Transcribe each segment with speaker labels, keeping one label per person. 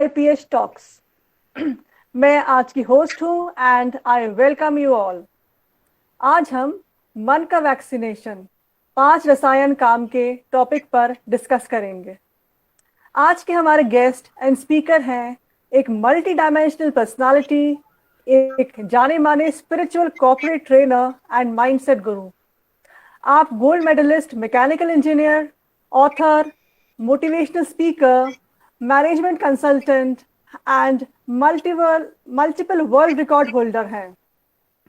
Speaker 1: IPS talks. मैं आज की होस्ट हूं and I welcome you all. आज हम मन का वैक्सीनेशन 5 रसायन काम के टॉपिक पर डिस्कस करेंगे। आज के हमारे गेस्ट एंड स्पीकर हैं एक मल्टी डायमेंशनल पर्सनालिटी, एक जाने माने spiritual corporate trainer and mindset guru. आप gold medallist mechanical engineer, author, motivational speaker, management consultant and multiple world record holder हैं,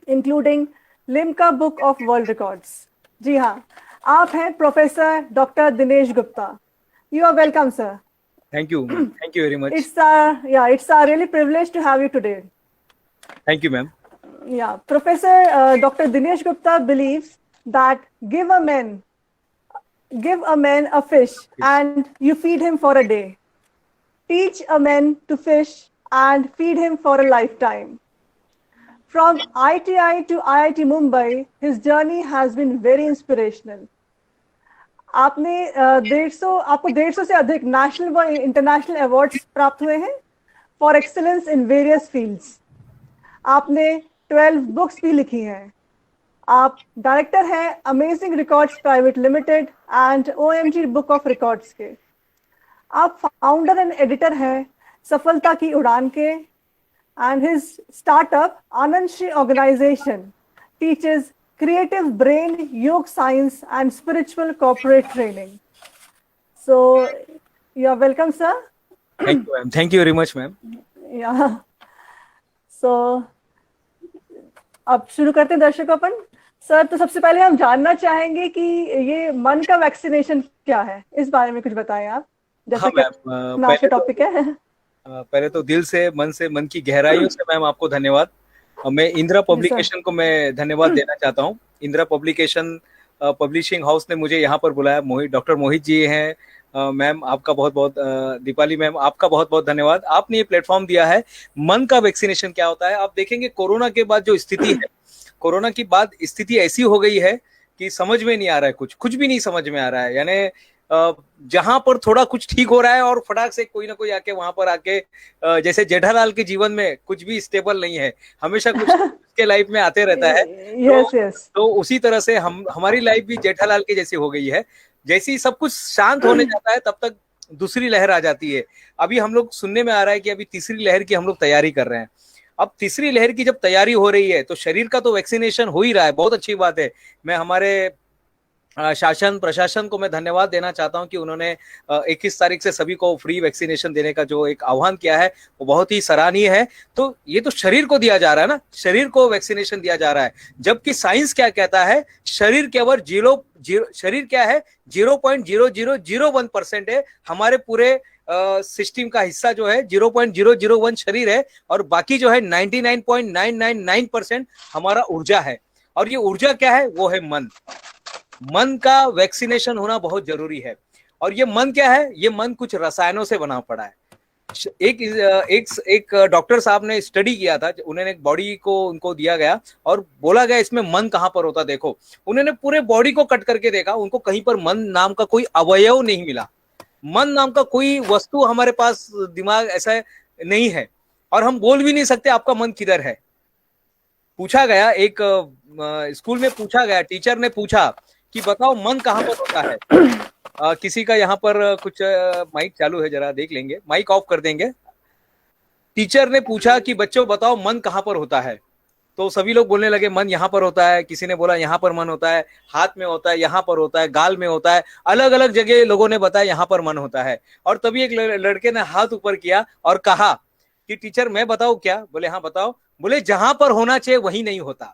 Speaker 1: including Limca book of world records. जी हाँ, आप हैं professor doctor Dinesh Gupta. You are welcome sir.
Speaker 2: Thank you. Thank you very much.
Speaker 1: It's a really privilege to have you today.
Speaker 2: Thank you, ma'am.
Speaker 1: Yeah, Professor Dr. Dinesh Gupta believes that give a man a fish and you feed him for a day. Teach a man to fish and feed him for a lifetime. From ITI to IIT Mumbai, his journey has been very inspirational. आपने 150 से अधिक national व international awards प्राप्त हुए हैं for excellence in various fields. आपने 12 books भी लिखी हैं। आप डायरेक्टर हैं amazing records private limited and OMG book of records के। आप फाउंडर एंड एडिटर हैं सफलता की उड़ान के and his startup Anand Shri organisation teaches creative brain, yoga science and spiritual corporate training. So you are welcome sir.
Speaker 2: Thank you, ma'am. Thank you very much, ma'am.
Speaker 1: Yeah. So अब शुरू करते हैं दर्शकों अपन। सर, तो सबसे पहले हम जानना चाहेंगे कि ये मन का वैक्सीनेशन क्या है, इस बारे में कुछ बताएं आप, जैसे कि आज का टॉपिक है।
Speaker 2: पहले तो दिल से, मन की गहराइयों से मैम आपको धन्यवाद। मैं इंदिरा पब्लिकेशन को मैं धन्यवाद देना चाहता हूँ। इंदिरा पब्लिकेशन पब्लिशिंग हाउस ने मुझे यहाँ पर बुलाया। डॉक्टर मोहित जी हैं, मैम आपका बहुत बहुत, दीपाली मैम आपका बहुत बहुत धन्यवाद। आपने ये प्लेटफॉर्म दिया है। मन का वैक्सीनेशन क्या होता है, आप देखेंगे कोरोना के बाद जो स्थिति है, कोरोना की बाद स्थिति ऐसी हो गई है कि समझ में नहीं आ रहा है, कुछ भी नहीं समझ में आ रहा है। यानी जहां पर थोड़ा कुछ ठीक हो रहा है और फटाक से कोई ना कोई आके वहां पर आके, जैसे जेठालाल के जीवन में कुछ भी स्टेबल नहीं है, हमेशा कुछ के लाइफ में आते रहता है। तो उसी तरह से हमारी लाइफ भी जेठालाल की जैसी हो गई है। जैसे ही सब कुछ शांत होने जाता है तब तक दूसरी लहर आ जाती है। अभी हम लोग सुनने में आ रहा है कि अभी तीसरी लहर की हम लोग तैयारी कर रहे हैं। अब तीसरी लहर की जब तैयारी हो रही है तो शरीर का तो वैक्सीनेशन हो ही रहा है, बहुत अच्छी बात है। मैं हमारे शासन प्रशासन को मैं धन्यवाद देना चाहता हूं कि उन्होंने 21 तारीख से सभी को फ्री वैक्सीनेशन देने का जो एक आह्वान किया है वो बहुत ही सराहनीय है। तो ये तो शरीर को दिया जा रहा है ना, शरीर को वैक्सीनेशन दिया जा रहा है, जबकि साइंस क्या कहता है, शरीर केवल शरीर क्या है, 0.0001% है। हमारे पूरे सिस्टम का हिस्सा जो है 0.001 शरीर है और बाकी जो है 99.999% हमारा ऊर्जा है। और ये ऊर्जा क्या है, वो है मन। मन का वैक्सीनेशन होना बहुत जरूरी है। और ये मन क्या है, ये मन कुछ रसायनों से बना पड़ा है। एक डॉक्टर साहब ने स्टडी किया था, उन्होंने एक बॉडी को उनको दिया गया और बोला गया इसमें मन कहाँ पर होता, देखो। उन्होंने पूरे बॉडी को कट करके देखा, उनको कहीं पर मन नाम का कोई अवयव नहीं मिला। मन नाम का कोई वस्तु हमारे पास, दिमाग ऐसा नहीं है और हम बोल भी नहीं सकते आपका मन किधर है। पूछा गया, एक स्कूल में पूछा गया, टीचर ने पूछा कि बताओ मन कहाँ पर होता है। किसी का यहाँ पर कुछ माइक चालू है, जरा देख लेंगे, माइक ऑफ कर देंगे। टीचर ने पूछा कि बच्चों बताओ मन कहाँ पर होता है, तो सभी लोग बोलने लगे मन यहाँ पर होता है। किसी ने बोला यहाँ पर मन होता है, हाथ में होता है, यहाँ पर होता है, गाल में होता है, अलग अलग जगह लोगों ने बताया यहाँ पर मन होता है। और तभी एक लड़के ने हाथ ऊपर किया और कहा कि टीचर मैं बताऊं क्या। बोले हाँ बताओ। बोले जहां पर होना चाहिए वही नहीं होता।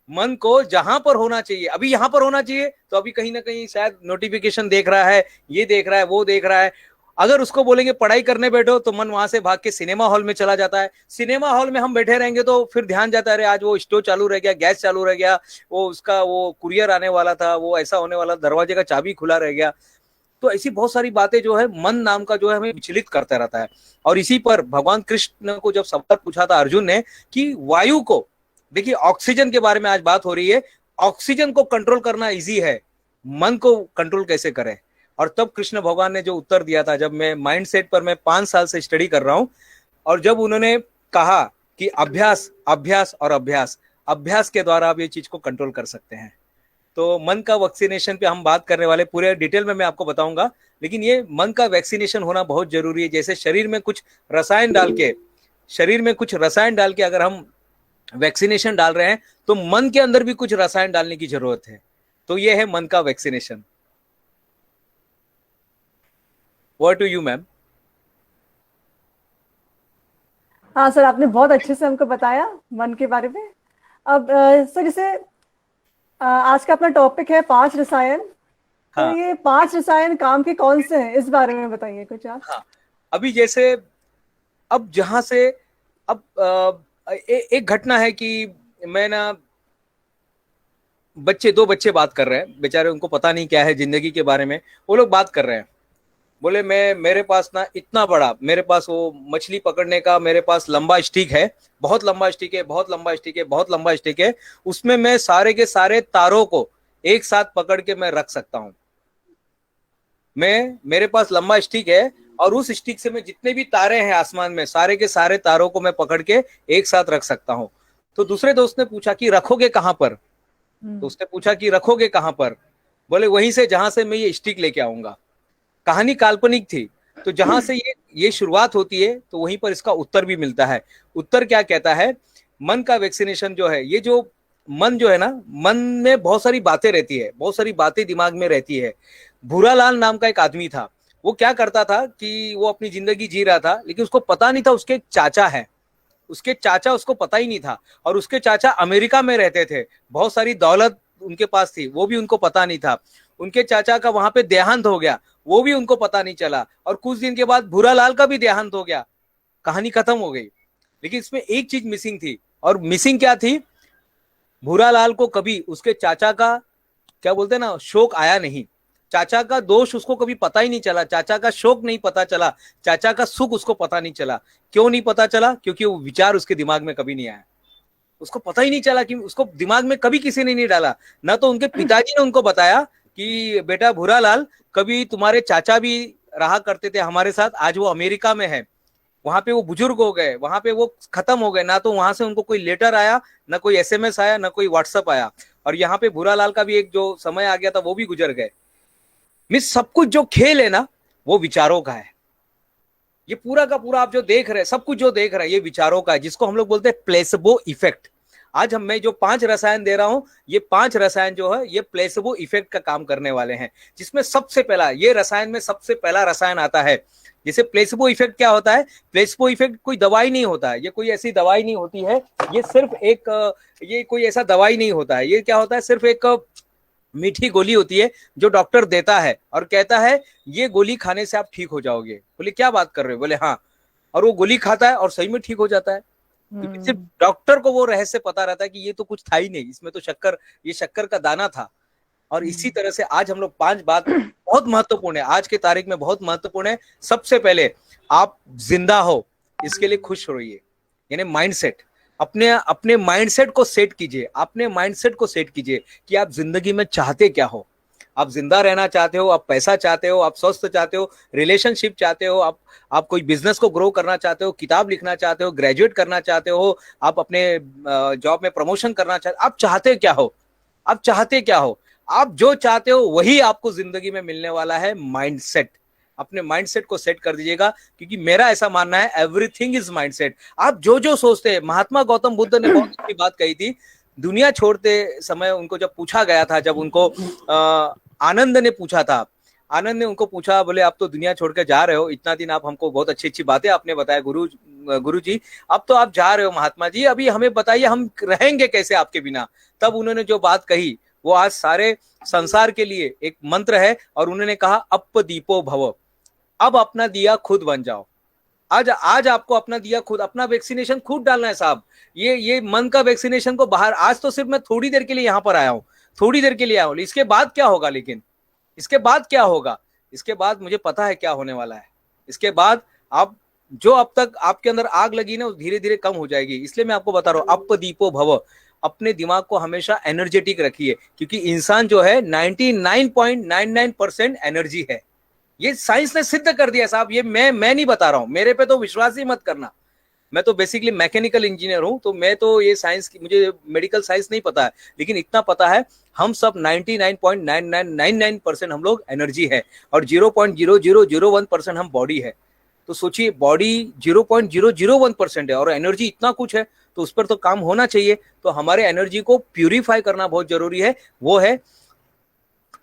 Speaker 2: मन को जहां पर होना चाहिए, अभी यहां पर होना चाहिए, तो अभी कहीं ना कहीं शायद नोटिफिकेशन देख रहा है, ये देख रहा है, वो देख रहा है। अगर उसको बोलेंगे पढ़ाई करने बैठो तो मन वहां से भाग के सिनेमा हॉल में चला जाता है। सिनेमा हॉल में हम बैठे रहेंगे तो फिर ध्यान जाता है, अरे आज वो स्टोव चालू रह गया, गैस चालू रह गया, वो उसका वो कुरियर आने वाला था, वो ऐसा होने वाला, दरवाजे का चाबी खुला रह गया। तो ऐसी बहुत सारी बातें जो है मन नाम का जो है हमें विचलित करता रहता है। और इसी पर भगवान कृष्ण को जब सवाल पूछा था अर्जुन ने कि वायु को, देखिए ऑक्सीजन के बारे में आज बात हो रही है, ऑक्सीजन को कंट्रोल करना इजी है, मन को कंट्रोल कैसे करें। और तब कृष्ण भगवान ने जो उत्तर दिया था, जब मैं माइंडसेट पर मैं 5 साल से स्टडी कर रहा हूं, और जब उन्होंने कहा कि अभ्यास अभ्यास और अभ्यास, अभ्यास के द्वारा आप ये चीज को कंट्रोल कर सकते हैं। तो मन का वैक्सीनेशन पे हम बात करने वाले, पूरे डिटेल में मैं आपको बताऊंगा, लेकिन ये मन का वैक्सीनेशन होना बहुत जरूरी है। जैसे शरीर में कुछ रसायन डाल के, शरीर में कुछ रसायन डाल के अगर हम वैक्सीनेशन डाल रहे हैं, तो मन के अंदर भी कुछ रसायन डालने की जरूरत है। तो ये है मन का vaccination. What do you ma'am?
Speaker 1: हाँ सर, आपने बहुत अच्छे से हमको बताया मन के बारे में। अब सर, जैसे आज का अपना टॉपिक है 5 रसायन। तो
Speaker 2: हाँ
Speaker 1: ये 5 रसायन काम के कौन से हैं, इस बारे में बताइए कुछ आप।
Speaker 2: हाँ। अभी जैसे, अब जहां से, अब एक घटना है कि मैं ना, दो बच्चे बात कर रहे हैं बेचारे, उनको पता नहीं क्या है जिंदगी के बारे में। वो लोग बात कर रहे हैं, बोले मेरे पास ना इतना बड़ा, मेरे पास वो मछली पकड़ने का मेरे पास लंबा स्टिक है, बहुत लंबा स्टिक है, बहुत लंबा स्टिक है, बहुत लंबा स्टिक है, उसमें मैं सारे के सारे तारों को एक साथ पकड़ के मैं रख सकता हूं। मेरे पास लंबा स्टिक है, और उस स्टिक से मैं जितने भी तारे हैं आसमान में, सारे के सारे तारों को मैं पकड़ के एक साथ रख सकता हूं। तो दूसरे दोस्त ने पूछा कि रखोगे कहां पर? तो उसने पूछा कि रखोगे कहां पर? बोले वहीं से जहां से मैं ये स्टिक लेके आऊंगा। कहानी काल्पनिक थी, तो जहां से ये शुरुआत होती है, तो वहीं पर इसका उत्तर भी मिलता है। उत्तर क्या कहता है? मन का वैक्सीनेशन जो है, ये जो मन जो है ना, मन में बहुत सारी बातें रहती है, बहुत सारी बातें दिमाग में रहती है। भूरालाल नाम का एक आदमी था, वो क्या करता था कि वो अपनी जिंदगी जी रहा था, लेकिन उसको पता नहीं था उसके चाचा है, उसके चाचा उसको पता ही नहीं था, और उसके चाचा अमेरिका में रहते थे, बहुत सारी दौलत उनके पास थी, वो भी उनको पता नहीं था। उनके चाचा का वहां पे देहांत हो गया, वो भी उनको पता नहीं चला, और कुछ दिन के बाद भूरालाल का भी देहांत हो गया, कहानी खत्म हो गई। लेकिन इसमें एक चीज मिसिंग थी, और मिसिंग क्या थी? भूरालाल को कभी उसके चाचा का, क्या बोलते हैं ना, शोक आया नहीं। चाचा का दोष उसको कभी पता ही नहीं चला, चाचा का शोक नहीं पता चला, चाचा का सुख उसको पता नहीं चला। क्यों नहीं पता चला? क्योंकि वो विचार उसके दिमाग में कभी नहीं आया, उसको पता ही नहीं चला, कि उसको दिमाग में कभी किसी ने नहीं डाला। ना तो उनके पिताजी ने उनको बताया कि बेटा भूरालाल, कभी तुम्हारे चाचा भी रहा करते थे हमारे साथ, आज वो अमेरिका में है, वहां पे वो बुजुर्ग हो गए, वहां पे वो खत्म हो गए। ना तो वहां से उनको कोई लेटर आया, ना कोई एसएमएस आया, ना कोई व्हाट्सएप आया, और यहाँ पे भूरालाल का भी एक जो समय आ गया था, वो भी गुजर गए। मिस सब कुछ जो खेल है ना, वो विचारों का है। ये पूरा का पूरा आप जो देख रहे हैं, सब कुछ जो देख रहे हैं, ये विचारों का है, जिसको हम लोग बोलते हैं प्लेसबो इफेक्ट। आज मैं जो 5 रसायन दे रहा हूं, ये 5 रसायन जो है, ये प्लेसबो इफेक्ट का काम करने वाले हैं, जिसमें सबसे पहला, ये रसायन में सबसे पहला रसायन आता है। जैसे प्लेसबो इफेक्ट क्या होता है? प्लेसबो इफेक्ट कोई दवाई नहीं होता है, ये कोई ऐसी दवाई नहीं होती है, ये सिर्फ एक, ये कोई ऐसा दवाई नहीं होता है। ये क्या होता है? सिर्फ एक मीठी गोली होती है, जो डॉक्टर देता है और कहता है ये गोली खाने से आप ठीक हो जाओगे। बोले क्या बात कर रहे हो? बोले हाँ, और वो गोली खाता है और सही में ठीक हो जाता है, क्योंकि सिर्फ डॉक्टर को वो रहस्य पता रहता है कि ये तो कुछ था ही नहीं, इसमें तो शक्कर, ये शक्कर का दाना था। और इसी तरह से आज हम लोग 5 बात बहुत महत्वपूर्ण है, आज के तारीख में बहुत महत्वपूर्ण है। सबसे पहले, आप जिंदा हो, इसके लिए खुश रहिए, यानी माइंडसेट। अपने अपने माइंडसेट को सेट कीजिए, अपने माइंडसेट को सेट कीजिए कि आप जिंदगी में चाहते क्या हो। आप जिंदा रहना चाहते हो, आप पैसा चाहते हो, आप स्वस्थ चाहते हो, रिलेशनशिप चाहते हो, आप कोई बिजनेस को ग्रो करना चाहते हो, किताब लिखना चाहते हो, ग्रेजुएट करना चाहते हो, आप अपने जॉब में प्रमोशन करना चाहते हो, आप चाहते क्या हो? आप चाहते क्या हो? आप जो चाहते हो वही आपको जिंदगी में मिलने वाला है। माइंडसेट, अपने माइंडसेट को सेट कर दीजिएगा, क्योंकि मेरा ऐसा मानना है, एवरीथिंग इज माइंडसेट। आप जो जो सोचते हैं, महात्मा गौतम बुद्ध ने बहुत अच्छी बात कही थी। दुनिया छोड़ते समय उनको जब पूछा गया था, जब उनको आनंद ने पूछा था, आनंद ने उनको पूछा, बोले आप तो दुनिया छोड़ के जा रहे हो, इतना दिन आप हमको बहुत अच्छी अच्छी बातें आपने बताया गुरु जी, अब तो आप जा रहे हो महात्मा जी, अभी हमें बताइए हम रहेंगे कैसे आपके बिना। तब उन्होंने जो बात कही, वो आज सारे संसार के लिए एक मंत्र है, और उन्होंने कहा अप दीपो भव, अब अपना दिया खुद बन जाओ। आज आपको अपना दिया खुद, अपना वैक्सीनेशन खुद डालना है साहब। ये मन का वैक्सीनेशन को बाहर, आज तो सिर्फ मैं थोड़ी देर के लिए यहाँ पर आया हूँ, थोड़ी देर के लिए आया हूँ, इसके बाद क्या होगा? लेकिन इसके बाद क्या होगा? इसके बाद मुझे पता है क्या होने वाला है। इसके बाद आप जो अब तक आपके अंदर आग लगी ना, धीरे धीरे कम हो जाएगी। इसलिए मैं आपको बता रहा हूँ, अप दीपो भव, अपने दिमाग को हमेशा एनर्जेटिक रखिए, क्योंकि इंसान जो है 99.99% एनर्जी है। ये साइंस ने सिद्ध कर दिया साहब, ये मैं नहीं बता रहा हूं, मेरे पे तो विश्वास ही मत करना। मैं तो बेसिकली मैकेनिकल इंजीनियर हूं, तो मैं तो ये साइंस की, मुझे मेडिकल साइंस नहीं पता है, लेकिन इतना पता है हम सब 99.9999% हम लोग एनर्जी है और 0.0001% हम बॉडी है। तो सोचिए, बॉडी 0.001% है और एनर्जी इतना कुछ है, तो उस पर तो काम होना चाहिए। तो हमारे एनर्जी को प्यूरिफाई करना बहुत जरूरी है, वो है।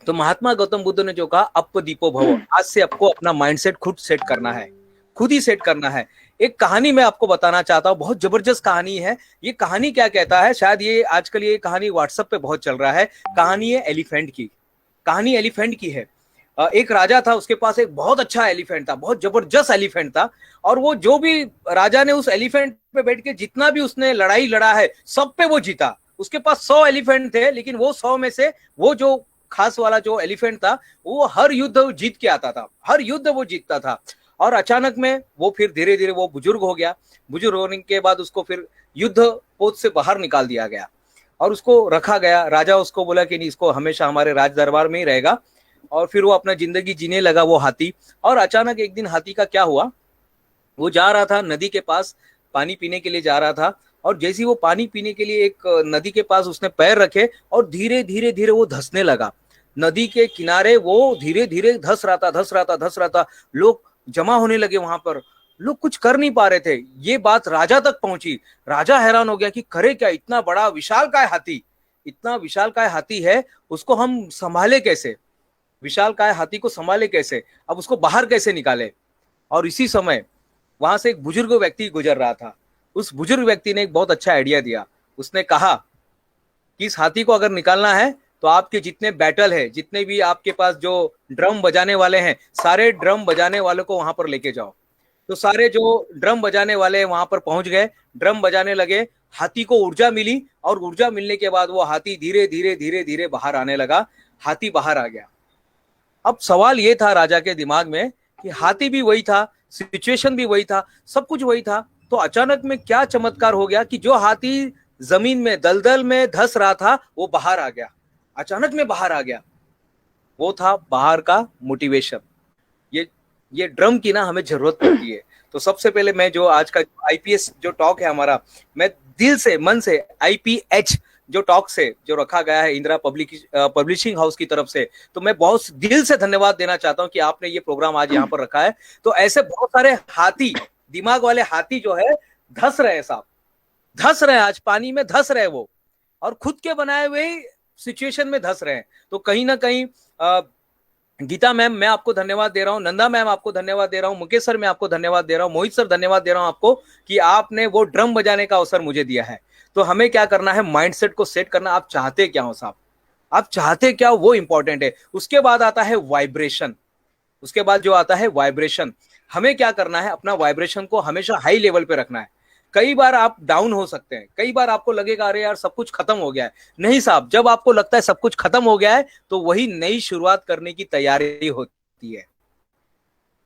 Speaker 2: तो महात्मा गौतम बुद्ध ने जो कहा, अप दीपो भव, आज से आपको अपना माइंडसेट खुद सेट करना है, खुद ही सेट करना है। एक कहानी मैं आपको बताना चाहता हूं, बहुत जबरदस्त कहानी है। ये कहानी क्या कहता है, शायद ये आजकल ये कहानी व्हाट्सएप पे बहुत चल रहा है। कहानी है एलिफेंट की, कहानी एलिफेंट की है। एक राजा था, उसके पास एक बहुत अच्छा एलिफेंट था, बहुत जबरदस्त एलिफेंट था। और वो जो भी राजा ने उस एलिफेंट पे बैठ के जितना भी उसने लड़ाई लड़ा है, सब पे वो जीता। उसके पास 100 एलिफेंट थे, लेकिन वो 100 में से वो जो खास वाला जो एलिफेंट था, वो हर युद्ध जीत के आता था, हर युद्ध वो जीतता था। और अचानक में वो फिर धीरे धीरे वो बुजुर्ग हो गया। बुजुर्ग होने के बाद उसको फिर युद्ध पोत से बाहर निकाल दिया गया और उसको रखा गया। राजा उसको बोला कि नहीं, इसको हमेशा हमारे राज दरबार में ही रहेगा। और फिर वो अपना जिंदगी जीने लगा, वो हाथी। और अचानक एक दिन हाथी का क्या हुआ, वो जा रहा था नदी के पास, पानी पीने के लिए जा रहा था। और जैसे ही वो पानी पीने के लिए एक नदी के पास उसने पैर रखे, और धीरे धीरे धीरे वो धंसने लगा। नदी के किनारे वो धीरे धीरे धंस रहा था, धंस रहा था, धंस रहा था। लोग जमा होने लगे वहां पर, लोग कुछ कर नहीं पा रहे थे। ये बात राजा तक पहुंची। राजा हैरान हो गया कि करे क्या, इतना बड़ा विशालकाय हाथी, इतना विशालकाय हाथी है, उसको हम संभाले कैसे, विशालकाय हाथी को संभाले कैसे, अब उसको बाहर कैसे निकाले। और इसी समय वहां से एक बुजुर्ग व्यक्ति गुजर रहा था। उस बुजुर्ग व्यक्ति ने एक बहुत अच्छा आइडिया दिया। उसने कहा कि इस हाथी को अगर निकालना है तो आपके जितने बैटल है, जितने भी आपके पास जो ड्रम बजाने वाले हैं, सारे ड्रम बजाने वालों को वहां पर लेके जाओ। तो सारे जो ड्रम बजाने वाले वहां पर पहुंच गए, ड्रम बजाने लगे। हाथी को ऊर्जा मिली और ऊर्जा मिलने के बाद वो हाथी धीरे धीरे धीरे धीरे बाहर आने लगा। हाथी बाहर आ गया। अब सवाल ये था राजा के दिमाग में कि हाथी भी वही था, सिचुएशन भी वही था, सब कुछ वही था, तो अचानक में क्या चमत्कार हो गया कि जो हाथी जमीन में दलदल में धंस रहा था, वो बाहर आ गया, अचानक में बाहर आ गया। वो था बाहर का मोटिवेशन। ये ड्रम की ना हमें जरूरत पड़ती है। तो सबसे पहले मैं जो आज का आईपीएस जो टॉक है हमारा, मैं दिल से मन से आईपीएच जो टॉक से जो रखा गया है इंदिरा पब्लिशिंग हाउस की तरफ से, तो मैं बहुत दिल से धन्यवाद देना चाहता हूं कि आपने ये प्रोग्राम आज यहाँ पर रखा है। तो ऐसे बहुत सारे हाथी, दिमाग वाले हाथी जो है धंस रहे हैं साहब, धंस रहे हैं, आज पानी में धंस रहे हैं वो, और खुद के बनाए हुए सिचुएशन में धंस रहे हैं। तो कहीं ना कहीं गीता मैम मैं आपको धन्यवाद दे रहा हूं, नंदा मैम आपको धन्यवाद दे रहा हूं, मुकेश सर मैं आपको धन्यवाद दे रहा हूं, मोहित सर धन्यवाद दे रहा हूं आपको कि आपने वो ड्रम बजाने का अवसर मुझे दिया है। तो हमें क्या करना है, माइंडसेट को सेट करना। आप चाहते क्या हो साहब, आप चाहते क्या हो, वो इंपॉर्टेंट है। उसके बाद आता है वाइब्रेशन, उसके बाद जो आता है वाइब्रेशन, हमें क्या करना है, अपना वाइब्रेशन को हमेशा हाई लेवल पे रखना है। कई बार आप डाउन हो सकते हैं, कई बार आपको लगेगा अरे यार सब कुछ खत्म हो गया है। नहीं साहब, जब आपको लगता है सब कुछ खत्म हो गया है, तो वही नई शुरुआत करने की तैयारी होती है।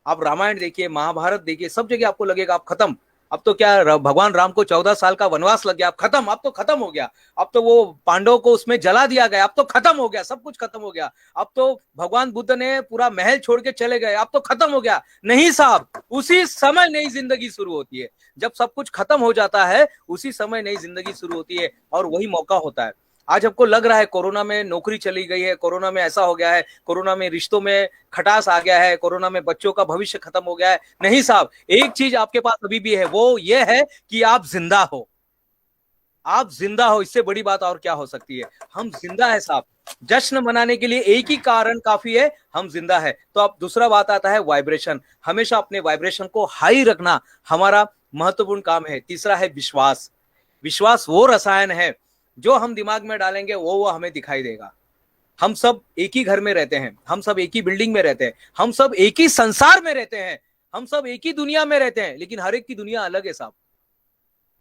Speaker 2: आप रामायण देखिए, महाभारत देखिए, सब जगह आपको लगेगा आप खत्म, अब तो क्या भगवान राम को 14 साल का वनवास लग गया, अब खत्म, अब तो खत्म हो गया, अब तो वो पांडवों को उसमें जला दिया गया, अब तो खत्म हो गया, सब कुछ खत्म हो गया, अब तो भगवान बुद्ध ने पूरा महल छोड़ के चले गए, अब तो खत्म हो गया। नहीं साहब, उसी समय नई जिंदगी शुरू होती है। जब सब कुछ खत्म हो जाता है, उसी समय नई जिंदगी शुरू होती है, और वही मौका होता है। आज आपको लग रहा है कोरोना में नौकरी चली गई है, कोरोना में ऐसा हो गया है, कोरोना में रिश्तों में खटास आ गया है, कोरोना में बच्चों का भविष्य खत्म हो गया है। नहीं साहब, एक चीज आपके पास अभी भी है, वो ये है कि आप जिंदा हो, आप जिंदा हो। इससे बड़ी बात और क्या हो सकती है, हम जिंदा है साहब। जश्न मनाने के लिए एक ही कारण काफी है, हम जिंदा है। तो अब दूसरा बात आता है वाइब्रेशन, हमेशा अपने वाइब्रेशन को हाई रखना हमारा महत्वपूर्ण काम है। तीसरा है विश्वास। विश्वास वो रसायन है जो हम दिमाग में डालेंगे वो हमें दिखाई देगा। हम सब एक ही घर में रहते हैं, हम सब एक ही बिल्डिंग में रहते हैं, हम सब एक ही संसार में रहते हैं, हम सब एक ही दुनिया में रहते हैं, लेकिन हर एक की दुनिया अलग है साहब।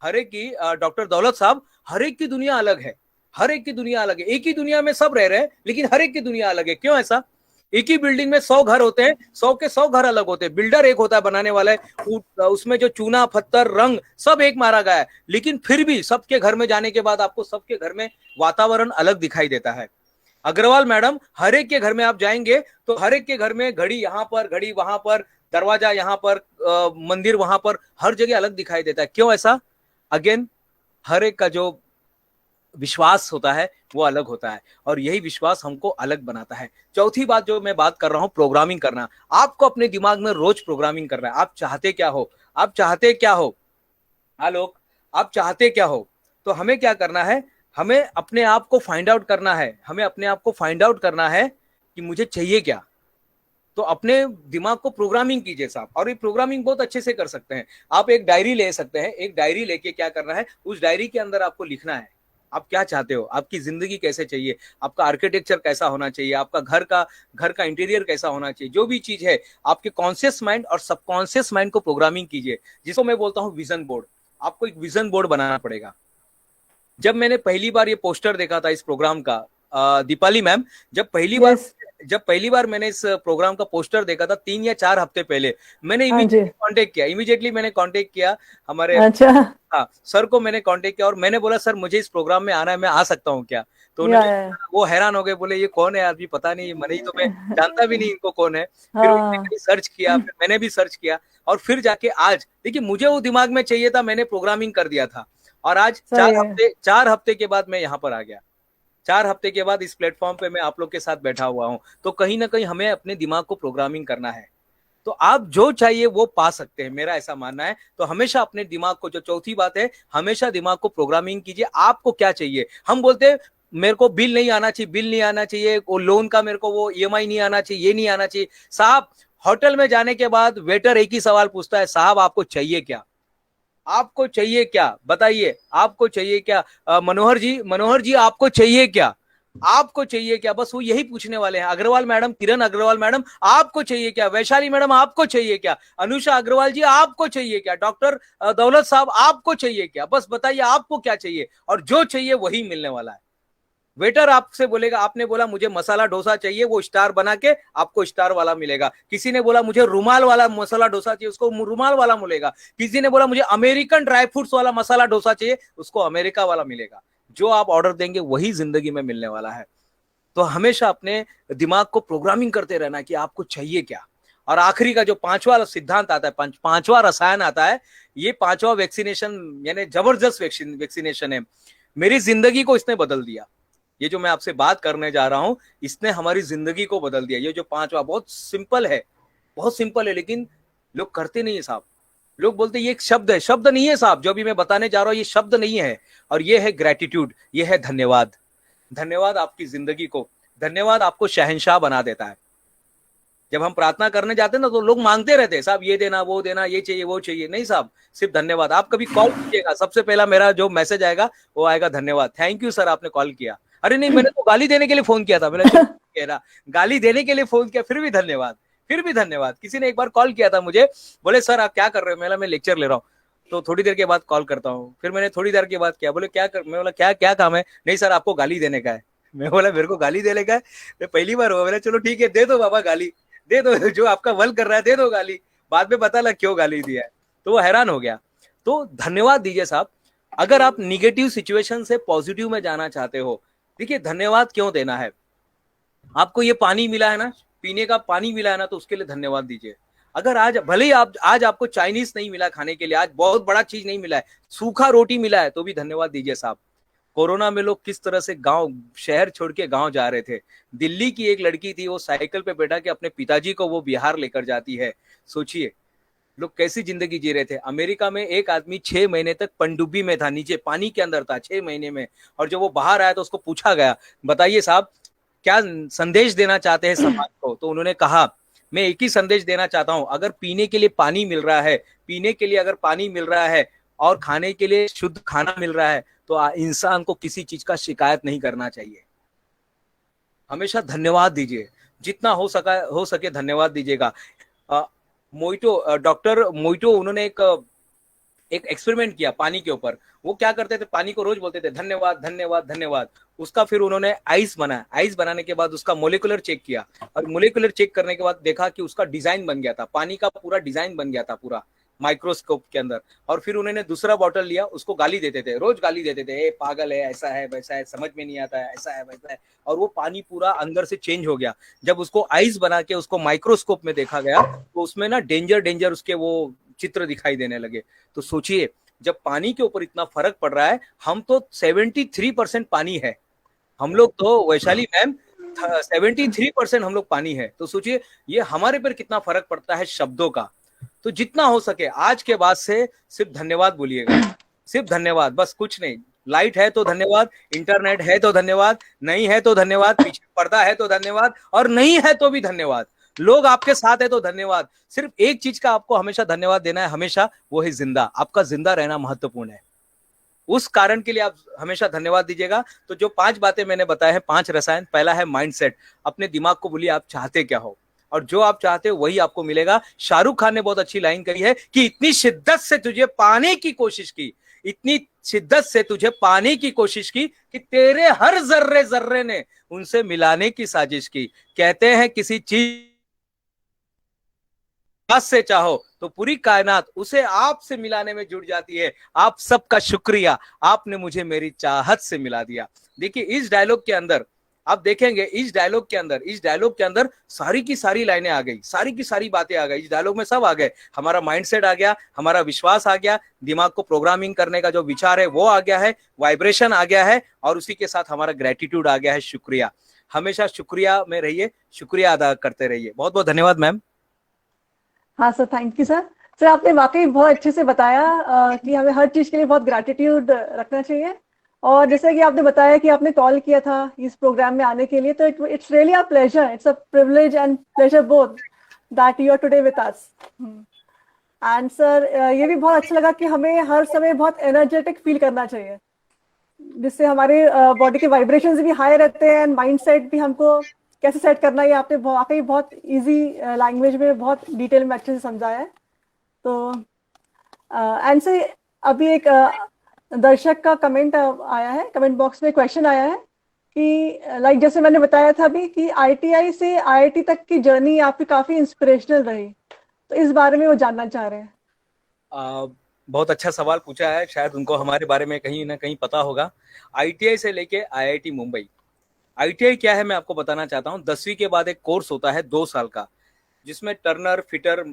Speaker 2: हर एक की डॉक्टर दौलत साहब, हर एक की दुनिया अलग है, हर एक की दुनिया अलग है। एक ही दुनिया में सब रह रहे हैं, लेकिन हर एक की दुनिया अलग है। क्यों ऐसा? एक ही बिल्डिंग में 100 घर होते हैं, 100 के 100 घर अलग होते हैं, बिल्डर एक होता है बनाने वाला है, उसमें जो चूना पत्थर रंग सब एक मारा गया है, लेकिन फिर भी सबके घर में जाने के बाद आपको सबके घर में वातावरण अलग दिखाई देता है। अग्रवाल मैडम, हर एक के घर में आप जाएंगे तो हर एक के घर में घड़ी यहाँ पर, घड़ी वहां पर, दरवाजा यहाँ पर, मंदिर वहां पर, हर जगह अलग दिखाई देता है। क्यों ऐसा? अगेन, हर एक का जो विश्वास होता है वो अलग होता है, और यही विश्वास हमको अलग बनाता है। चौथी बात जो मैं बात कर रहा हूं, प्रोग्रामिंग करना। आपको अपने दिमाग में रोज प्रोग्रामिंग करना है। आप चाहते क्या हो? आप चाहते क्या हो? आलोक, आप चाहते क्या हो? तो हमें क्या करना है? हमें अपने आप को फाइंड आउट करना है। हमें अपने आप को फाइंड आउट करना है कि मुझे चाहिए क्या। तो अपने दिमाग को प्रोग्रामिंग कीजिए साहब, और ये प्रोग्रामिंग बहुत अच्छे से कर सकते हैं। आप एक डायरी ले सकते हैं। एक डायरी लेके क्या करना है, उस डायरी के अंदर आपको लिखना है आप क्या चाहते हो, आपकी जिंदगी कैसे चाहिए, आपका आर्किटेक्चर कैसा होना चाहिए, आपका घर का इंटीरियर कैसा होना चाहिए। जो भी चीज है, आपके कॉन्शियस माइंड और सबकॉन्शियस माइंड को प्रोग्रामिंग कीजिए, जिसको मैं बोलता हूं विजन बोर्ड। आपको एक विजन बोर्ड बनाना पड़ेगा। जब मैंने पहली बार ये पोस्टर देखा था इस प्रोग्राम का, दीपाली मैम,
Speaker 1: Yes.
Speaker 2: जब पहली बार मैंने इस प्रोग्राम का पोस्टर देखा था 3 या 4 हफ्ते पहले, मैंने
Speaker 1: हाँ जी।
Speaker 2: इमीडिएटली मैंने कांटेक्ट किया हमारे,
Speaker 1: अच्छा।
Speaker 2: हाँ सर को मैंने कांटेक्ट किया और मैंने बोला सर मुझे इस प्रोग्राम में आना है, मैं आ सकता हूँ क्या? तो
Speaker 1: या
Speaker 2: उन्होंने, वो हैरान हो गए, बोले ये कौन है आदमी, पता नहीं, मैंने तो मैं जानता भी नहीं इनको कौन है। फिर उन्होंने
Speaker 1: हाँ।
Speaker 2: कहीं सर्च किया, फिर मैंने भी सर्च किया, और फिर जाके आज देखिए, मुझे वो दिमाग में चाहिए था, मैंने प्रोग्रामिंग कर दिया था, और आज
Speaker 1: सही है।
Speaker 2: 4 हफ्ते के बाद मैं यहाँ पर आ गया। 4 हफ्ते के बाद इस प्लेटफॉर्म पे मैं आप लोग के साथ बैठा हुआ हूँ। तो कहीं ना कहीं हमें अपने दिमाग को प्रोग्रामिंग करना है। तो आप जो चाहिए वो पा सकते हैं, मेरा ऐसा मानना है। तो हमेशा अपने दिमाग को, जो चौथी बात है, हमेशा दिमाग को प्रोग्रामिंग कीजिए। आपको क्या चाहिए? हम बोलते हैं मेरे को बिल नहीं आना चाहिए, बिल नहीं आना चाहिए, वो लोन का मेरे को वो ईएमआई नहीं आना चाहिए, ये नहीं आना चाहिए। साहब, होटल में जाने के बाद वेटर एक ही सवाल पूछता है, साहब आपको चाहिए क्या? आपको चाहिए क्या? बताइए, आपको चाहिए क्या? मनोहर जी आपको चाहिए क्या? आपको चाहिए क्या? बस वो यही पूछने वाले हैं। अग्रवाल मैडम, किरण अग्रवाल मैडम, आपको चाहिए क्या? वैशाली मैडम, आपको चाहिए क्या? अनुषा अग्रवाल जी, आपको चाहिए क्या? डॉक्टर दौलत साहब, आपको चाहिए क्या? बस बताइए आपको क्या चाहिए, और जो चाहिए वही मिलने वाला है। वेटर आपसे बोलेगा, आपने बोला मुझे मसाला डोसा चाहिए, वो स्टार बना के आपको स्टार वाला मिलेगा। किसी ने बोला मुझे रुमाल वाला मसाला डोसा चाहिए, उसको रुमाल वाला मिलेगा। किसी ने बोला मुझे अमेरिकन ड्राई फ्रूट्स वाला मसाला डोसा चाहिए, उसको अमेरिका वाला मिलेगा। जो आप ऑर्डर देंगे वही जिंदगी में मिलने वाला है। तो हमेशा अपने दिमाग को प्रोग्रामिंग करते रहना कि आपको चाहिए क्या। और आखिरी का जो 5वां सिद्धांत आता है, 5वां रसायन आता है, ये 5वां वैक्सीनेशन यानी जबरदस्त वैक्सीनेशन है। मेरी जिंदगी को इसने बदल दिया। ये जो मैं आपसे बात करने जा रहा हूं, इसने हमारी जिंदगी को बदल दिया। ये जो 5वां बहुत सिंपल है, बहुत सिंपल है, लेकिन लोग करते नहीं है साहब। लोग बोलते ये एक शब्द है, शब्द नहीं है साहब। जो भी मैं बताने जा रहा हूं ये शब्द नहीं है, और ये है ग्रेटिट्यूड, ये है धन्यवाद। धन्यवाद आपकी जिंदगी को, धन्यवाद आपको शहंशाह बना देता है। जब हम प्रार्थना करने जाते हैं ना, तो लोग मांगते रहते हैं साहब ये देना, वो देना, ये चाहिए, वो चाहिए। नहीं साहब, सिर्फ धन्यवाद। आप कभी कॉल कीजिएगा, सबसे पहला मेरा जो मैसेज आएगा वो आएगा धन्यवाद, थैंक यू सर आपने कॉल किया। अरे नहीं, मैंने तो गाली देने के लिए फोन किया था। मैंने कह रहा गाली देने के लिए फोन किया, फिर भी धन्यवाद, फिर भी धन्यवाद। किसी ने एक बार कॉल किया था मुझे, बोले सर आप क्या कर रहे हो? मैं लेक्चर ले रहा हूँ, तो थोड़ी देर के बाद कॉल करता हूँ। फिर मैंने थोड़ी देर के बाद किया, बोले क्या कर, मैं बोला क्या क्या काम है? नहीं सर आपको गाली देने का है। मैं बोला मेरे को गाली देने का है? मैं पहली बार हुआ। मैंने चलो ठीक है, दे दो बाबा गाली, दे दो, जो आपका वल कर रहा है दे दो गाली, बाद में पता लग क्यों गाली दिया है। तो वो हैरान हो गया। तो धन्यवाद दीजिए साहब। अगर आप निगेटिव सिचुएशन से पॉजिटिव में जाना चाहते हो, देखिए धन्यवाद क्यों देना है। आपको ये पानी मिला है ना, पीने का पानी मिला है ना, तो उसके लिए धन्यवाद दीजिए। अगर आज भले ही आज आपको चाइनीज नहीं मिला खाने के लिए, आज बहुत बड़ा चीज नहीं मिला है, सूखा रोटी मिला है, तो भी धन्यवाद दीजिए साहब। कोरोना में लोग किस तरह से गांव, शहर छोड़ के गांव जा रहे थे। दिल्ली की एक लड़की थी, वो साइकिल पे बैठा के अपने पिताजी को वो बिहार लेकर जाती है। सोचिए लोग कैसी जिंदगी जी रहे थे। अमेरिका में एक आदमी 6 महीने तक पनडुब्बी में था, नीचे पानी के अंदर था 6 महीने में, और जब वो बाहर आया तो उसको पूछा गया, बताइए साहब क्या संदेश देना चाहते हैं समाज को? तो उन्होंने कहा मैं एक ही संदेश देना चाहता हूं, अगर पीने के लिए पानी मिल रहा है, पीने के लिए अगर पानी मिल रहा है और खाने के लिए शुद्ध खाना मिल रहा है, तो इंसान को किसी चीज का शिकायत नहीं करना चाहिए। हमेशा धन्यवाद दीजिए, जितना हो सके धन्यवाद दीजिएगा। मोइटो, डॉक्टर मोइटो, उन्होंने एक एक एक्सपेरिमेंट किया पानी के ऊपर। वो क्या करते थे, पानी को रोज बोलते थे धन्यवाद धन्यवाद धन्यवाद। उसका फिर उन्होंने आइस बनाया, आइस बनाने के बाद उसका मोलिकुलर चेक किया, और मोलिकुलर चेक करने के बाद देखा कि उसका डिजाइन बन गया था, पानी का पूरा डिजाइन बन गया था पूरा माइक्रोस्कोप के अंदर। और फिर उन्होंने दूसरा बॉटल लिया, उसको गाली देते थे, रोज गाली देते थे, ए पागल है, ऐसा है वैसा है, समझ में नहीं आता है, ऐसा है वैसा है। और वो पानी पूरा अंदर से चेंज हो गया। जब उसको आइस बना के उसको माइक्रोस्कोप में देखा गया तो उसमें ना डेंजर डेंजर उसके वो चित्र दिखाई देने लगे। तो सोचिए, जब पानी के ऊपर इतना फर्क पड़ रहा है, हम तो 73% पानी है, हम लोग तो, वैशाली मैम 73% हम लोग पानी है। तो सोचिए ये हमारे पर कितना फर्क पड़ता है शब्दों का। तो जितना हो सके आज के बाद से सिर्फ धन्यवाद बोलिएगा, सिर्फ धन्यवाद, बस कुछ नहीं। लाइट है तो धन्यवाद, इंटरनेट है तो धन्यवाद, नहीं है तो धन्यवाद, पीछे पर्दा है तो धन्यवाद, और नहीं है तो भी धन्यवाद, लोग आपके साथ है तो धन्यवाद। सिर्फ एक चीज का आपको हमेशा धन्यवाद देना है, हमेशा, वो है जिंदा। आपका जिंदा रहना महत्वपूर्ण है, उस कारण के लिए आप हमेशा धन्यवाद दीजिएगा। तो जो 5 बातें मैंने बताए हैं, 5 रसायन, पहला है माइंडसेट। अपने दिमाग को बोलिए आप चाहते क्या हो, और जो आप चाहते हो वही आपको मिलेगा। शाहरुख खान ने बहुत अच्छी लाइन कही है कि इतनी शिद्दत से तुझे पाने की कोशिश की, इतनी शिद्दत से तुझे पाने की कोशिश की कि तेरे हर जर्रे जर्रे ने उनसे मिलाने की साजिश की। कहते हैं किसी चीज से चाहो तो पूरी कायनात उसे आपसे मिलाने में जुट जाती है। आप सबका शुक्रिया, आपने मुझे मेरी चाहत से मिला दिया। देखिए इस डायलॉग के अंदर आप देखेंगे, इस डायलॉग के अंदर सारी की सारी लाइनें आ गई, सारी की सारी बातें आ गई, इस डायलॉग में सब आ गए। हमारा माइंडसेट आ गया, हमारा विश्वास आ गया, दिमाग को प्रोग्रामिंग करने का जो विचार है वो आ गया है, वाइब्रेशन आ गया है, और उसी के साथ हमारा ग्रेटिट्यूड आ गया है, शुक्रिया। हमेशा शुक्रिया में रहिए, शुक्रिया अदा करते रहिए। बहुत बहुत धन्यवाद मैम।
Speaker 1: हाँ sir, thank you sir. Sir आपने वाकई बहुत अच्छे से बताया कि हमें हर चीज़ के लिए बहुत ग्रैटिट्यूड रखना चाहिए। और जैसे कि आपने बताया कि आपने कॉल किया था इस प्रोग्राम में आने के लिए, तो it's really a pleasure, it's a privilege and pleasure both that you are today with us. And sir ये भी बहुत अच्छा लगा कि हमें हर समय बहुत एनर्जेटिक फील करना चाहिए, जिससे हमारे बॉडी के वाइब्रेशंस भी हाई रहते हैं, एंड माइंडसेट भी हमको कैसे सेट करना है, ये आपने वाकई बहुत इजी लैंग्वेज में बहुत डिटेल में अच्छे से समझाया है। तो एंड से अभी एक दर्शक का कमेंट आया है, कमेंट बॉक्स में क्वेश्चन आया है कि लाइक जैसे मैंने बताया था अभी कि आईटीआई से आईआईटी तक की जर्नी आपकी काफी इंस्पिरेशनल रही, तो इस बारे में वो जानना चाह रहे हैं।
Speaker 2: बहुत अच्छा सवाल पूछा है, शायद उनको हमारे बारे में कहीं ना कहीं पता होगा। आईटीआई से लेके आईआईटी मुंबई, आईटीआई क्या है मैं आपको बताना चाहता हूँ। 10वीं के बाद एक कोर्स होता है 2 साल का, जिसमें टर्नर, फिटर,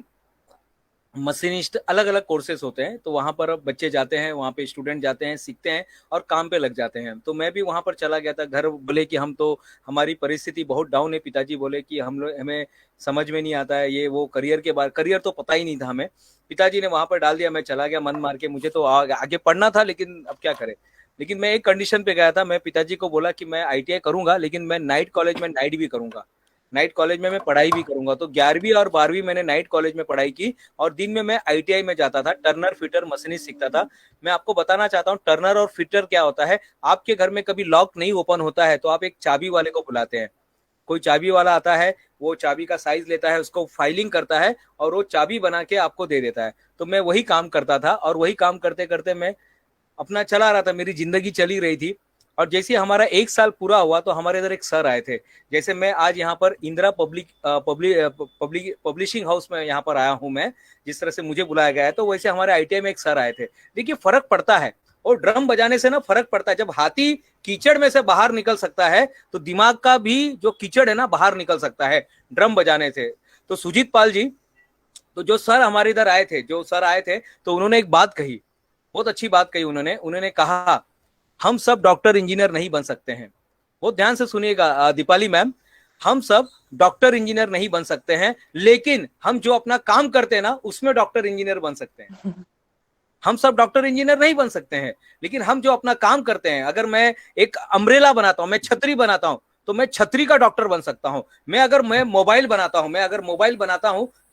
Speaker 2: मशीनिस्ट, अलग अलग कोर्सेज होते हैं। तो वहां पर बच्चे जाते हैं, वहां पे स्टूडेंट जाते हैं, सीखते हैं और काम पे लग जाते हैं। तो मैं भी वहां पर चला गया था। घर बोले कि हम तो, हमारी परिस्थिति बहुत डाउन है, पिताजी बोले कि हम लोग, हमें समझ में नहीं आता है ये वो, करियर के बारे, करियर तो पता ही नहीं था हमें। पिताजी ने वहां पर डाल दिया, मैं चला गया मन मार के। मुझे तो आगे पढ़ना था, लेकिन अब क्या करें। लेकिन मैं एक कंडीशन पे गया था, मैं पिताजी को बोला कि मैं आईटीआई करूंगा, लेकिन मैं नाइट कॉलेज में नाइट भी करूंगा, नाइट कॉलेज में मैं पढ़ाई भी करूंगा। तो 11वीं और 12वीं मैंने नाइट कॉलेज में पढ़ाई की, और दिन में मैं आईटीआई में जाता था, टर्नर, फिटर, मशीनिस्ट सीखता था। मैं आपको बताना चाहता हूँ टर्नर और फिटर क्या होता है। आपके घर में कभी लॉक नहीं ओपन होता है तो आप एक चाबी वाले को बुलाते हैं। कोई चाबी वाला आता है, वो चाबी का साइज लेता है, उसको फाइलिंग करता है, और वो चाबी बना के आपको दे देता है। तो मैं वही काम करता था, और वही काम करते करते मैं अपना चला रहा था, मेरी जिंदगी चली रही थी। और जैसे हमारा 1 साल पूरा हुआ तो हमारे इधर एक सर आए थे। जैसे मैं आज यहाँ पर इंदिरा पब्लिशिंग हाउस में यहाँ पर आया हूँ मैं, जिस तरह से मुझे बुलाया गया है, तो वैसे हमारे आईटीआई में एक सर आए थे। देखिए फर्क पड़ता है, और ड्रम बजाने से ना फर्क पड़ता है। जब हाथी कीचड़ में से बाहर निकल सकता है तो दिमाग का भी जो कीचड़ है ना बाहर निकल सकता है ड्रम बजाने से। तो सुजीत पाल जी, तो जो सर हमारे इधर आए थे, तो उन्होंने एक बात कही, बहुत अच्छी बात कही उन्होंने कहा, हम सब डॉक्टर इंजीनियर नहीं बन सकते हैं। बहुत ध्यान से सुनिएगा दीपाली मैम, हम सब डॉक्टर इंजीनियर नहीं बन सकते हैं, लेकिन हम जो अपना काम करते हैं ना उसमें डॉक्टर इंजीनियर बन सकते हैं। हम सब डॉक्टर इंजीनियर नहीं बन सकते हैं, लेकिन हम जो अपना काम करते हैं, अगर मैं एक अम्ब्रेला बनाता हूं, मैं छतरी बनाता हूं, तो मैं छतरी का डॉक्टर बन सकता हूं। मैं मोबाइल बनाता हूं,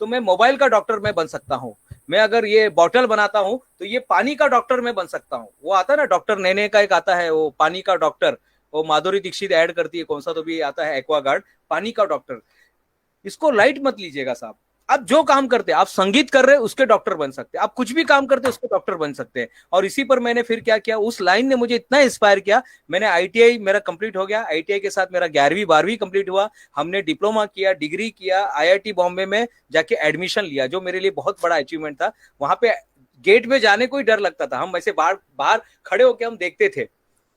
Speaker 2: तो मैं मोबाइल का डॉक्टर मैं बन सकता हूं। मैं अगर ये बॉटल बनाता हूं तो ये पानी का डॉक्टर मैं बन सकता हूं। वो आता है ना डॉक्टर नेने का एक आता है, वो पानी का डॉक्टर, वो माधुरी दीक्षित ऐड करती है, कौन सा तो भी आता है, एक्वागार्ड, पानी का डॉक्टर। इसको लाइट मत लीजिएगा साहब। आप जो काम करते हैं, आप संगीत कर रहे हैं उसके डॉक्टर बन सकते हैं, आप कुछ भी काम करते हैं उसके डॉक्टर बन सकते हैं। और इसी पर मैंने फिर क्या किया, उस लाइन ने मुझे इतना इंस्पायर किया, मैंने आईटीआई मेरा कंप्लीट हो गया, आईटीआई के साथ मेरा 11वीं 12वीं कंप्लीट हुआ, हमने डिप्लोमा किया, डिग्री किया, आईआईटी बॉम्बे में जाके एडमिशन लिया, जो मेरे लिए बहुत बड़ा अचीवमेंट था। वहां पे गेट में जाने को ही डर लगता था, हम ऐसे बाहर बाहर खड़े होकर हम देखते थे।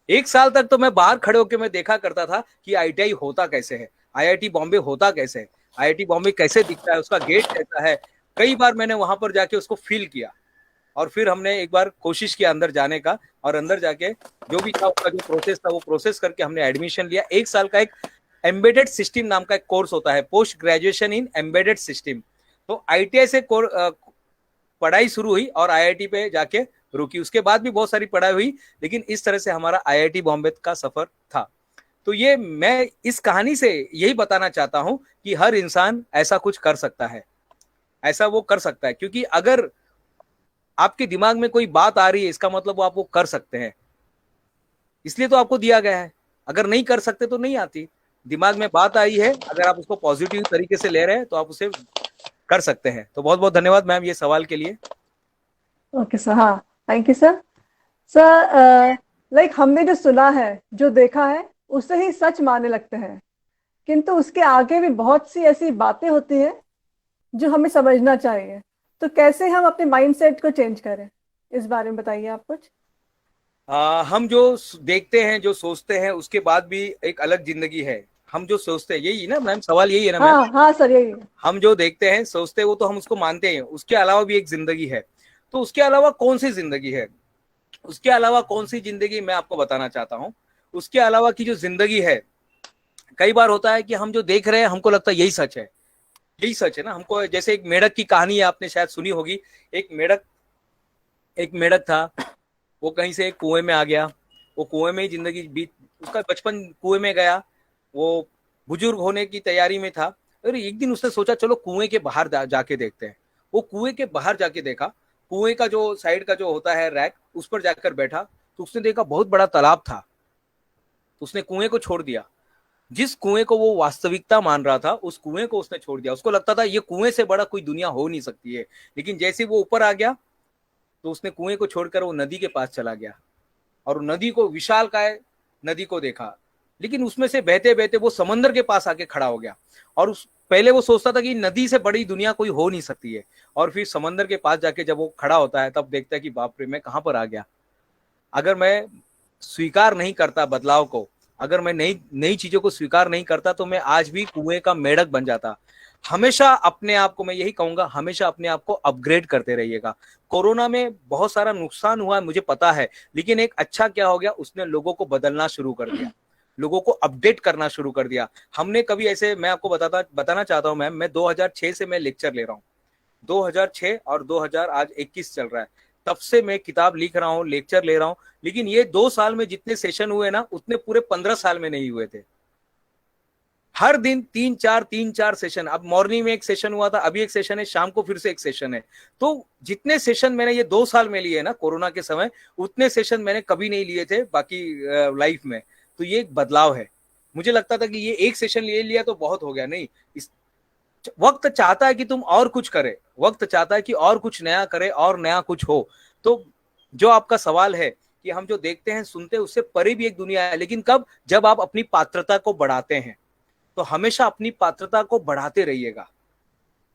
Speaker 2: 1 साल तक तो मैं बाहर खड़े होकर मैं देखा करता था कि आईटीआई होता कैसे है, आईआईटी बॉम्बे होता कैसे है, आईआईटी बॉम्बे कैसे दिखता है, उसका गेट कैसा है। कई बार मैंने वहां पर जाके उसको फील किया, और फिर हमने एक बार कोशिश किया अंदर जाने का, और अंदर जाके जो भी था उसका जो प्रोसेस था वो प्रोसेस करके हमने एडमिशन लिया। 1 साल का एक एम्बेडेड सिस्टम नाम का एक कोर्स होता है, post graduation in embedded system. तो आईटीआई से पढ़ाई शुरू हुई और आईआईटी पे जाके रुकी, उसके बाद भी बहुत सारी पढ़ाई हुई, लेकिन इस तरह से हमारा आईआईटी बॉम्बे का सफर था। तो ये मैं इस कहानी से यही बताना चाहता हूं कि हर इंसान ऐसा कुछ कर सकता है, ऐसा वो कर सकता है, क्योंकि अगर आपके दिमाग में कोई बात आ रही है इसका मतलब वो आप वो कर सकते हैं, इसलिए तो आपको दिया गया है। अगर नहीं कर सकते तो नहीं आती, दिमाग में बात आई है, अगर आप उसको पॉजिटिव तरीके से ले रहे हैं तो आप उसे कर सकते हैं। तो बहुत बहुत धन्यवाद मैम ये सवाल के लिए।
Speaker 1: ओके सर, हाँ, thank you sir. Sir, like हमने जो सुना है, जो देखा है, उसे ही सच मानने लगते हैं, किंतु उसके आगे भी बहुत सी ऐसी बातें होती हैं जो हमें समझना चाहिए। तो कैसे हम अपने माइंडसेट को चेंज करें, इस बारे में बताइए आप कुछ।
Speaker 2: हम जो देखते हैं, जो सोचते हैं, उसके बाद भी एक अलग जिंदगी है। हम जो सोचते हैं, यही ना मैम, सवाल यही है ना मैम?
Speaker 1: हाँ हाँ सर, यही है।
Speaker 2: हम जो देखते हैं, सोचते हैं, वो तो हम उसको मानते हैं, उसके अलावा भी एक जिंदगी है। तो उसके अलावा कौन सी जिंदगी है, उसके अलावा कौन सी जिंदगी, मैं आपको बताना चाहता हूँ। उसके अलावा की जो जिंदगी है, कई बार होता है कि हम जो देख रहे हैं हमको लगता है यही सच है, यही सच है ना हमको। जैसे एक मेढक की कहानी है, आपने शायद सुनी होगी। एक मेढक था, वो कहीं से एक कुएं में आ गया, वो कुएं में ही जिंदगी बीत, उसका बचपन कुएं में गया, वो बुजुर्ग होने की तैयारी में था। और एक दिन उसने सोचा चलो कुएं के बाहर जाके देखते हैं। वो कुएं के बाहर जाके देखा, कुएं का जो साइड का जो होता है रैक, उस पर जाकर बैठा, तो उसने देखा बहुत बड़ा तालाब था। तो उसने कुएं को छोड़ दिया, जिस कुएं को वो वास्तविकता मान रहा था उस कुएं को उसने छोड़ दिया। उसको लगता था ये कुएं से बड़ा कोई दुनिया हो नहीं सकती है। लेकिन जैसे वो ऊपर आ गया तो उसने कुएं को छोड़कर वो नदी के पास चला गया, और नदी को, विशालकाय नदी को देखा। लेकिन उसमें से बहते बहते वो समंदर के पास आके खड़ा हो गया, और उस पहले वो सोचता था कि नदी से बड़ी दुनिया कोई हो नहीं सकती है। और फिर समंदर के पास जाके जब वो खड़ा होता है तब देखता है कि बाप रे, मैं कहां पर आ गया। अगर मैं स्वीकार नहीं करता बदलाव को, अगर मैं नई नई चीजों को स्वीकार नहीं करता, तो मैं आज भी कुएं का मेढक बन जाता। हमेशा अपने आप को, मैं यही कहूंगा, हमेशा अपने आप को अपग्रेड करते रहिएगा। कोरोना में बहुत सारा नुकसान हुआ है मुझे पता है, लेकिन एक अच्छा क्या हो गया, उसने लोगों को बदलना शुरू कर दिया, लोगों को अपडेट करना शुरू कर दिया। हमने कभी ऐसे, मैं आपको बताना चाहता हूं मैम, मैं 2006 से मैं लेक्चर ले रहा हूँ, 2006 और 2000 आज 21 चल रहा है, तब से मैं किताब लिख रहा हूँ, लेक्चर ले रहा हूँ। लेकिन ये 2 साल में जितने सेशन हुए ना, उतने पूरे 15 साल में नहीं हुए थे। हर दिन 3-4 सेशन। अब मॉर्निंग में एक सेशन हुआ था, अभी एक सेशन है, शाम को फिर से एक सेशन है। तो जितने सेशन मैंने ये 2 साल में लिए ना कोरोना के समय, उतने सेशन मैंने कभी नहीं लिए थे बाकी लाइफ में। तो ये एक बदलाव है। मुझे लगता था कि ये एक सेशन ले लिया तो बहुत हो गया, नहीं, इस वक्त चाहता है कि तुम और कुछ करे, वक्त चाहता है कि और कुछ नया करे और नया कुछ हो। तो जो आपका सवाल है कि हम जो देखते हैं सुनते हैं उससे परे भी एक दुनिया है, लेकिन कब, जब आप अपनी पात्रता को बढ़ाते हैं। तो हमेशा अपनी पात्रता को बढ़ाते रहिएगा।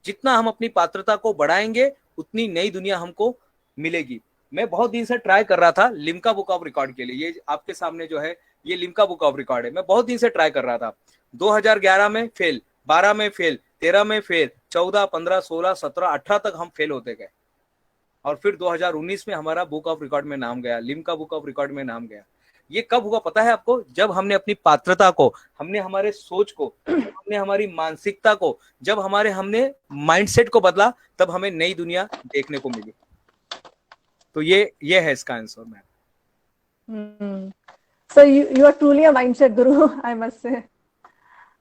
Speaker 2: जितना हम अपनी पात्रता को बढ़ाएंगे उतनी नई दुनिया हमको मिलेगी। मैं बहुत दिन से ट्राई कर रहा था लिम्का बुक ऑफ रिकॉर्ड के लिए, ये आपके सामने जो है ये लिम्का बुक ऑफ रिकॉर्ड है। मैं बहुत दिन से ट्राई कर रहा था, 2011 में फेल, 12 में फेल, 13 में फेल, 14, 15, 16, 17, 18 तक हम फेल होते गए। और फिर 2019 में हमारा बुक ऑफ रिकॉर्ड में नाम गया, लिम्का बुक ऑफ रिकॉर्ड में नाम गया। ये कब हुआ पता है आपको? जब हमने अपनी पात्रता को, हमने हमारे सोच को, हमने हमारी मानसिकता को, जब हमने माइंडसेट को बदला, तब हमें नई दुनिया देखने को मिली। तो ये है इसका answer ma'am.
Speaker 1: Sir, you are truly a mindset guru, I must say.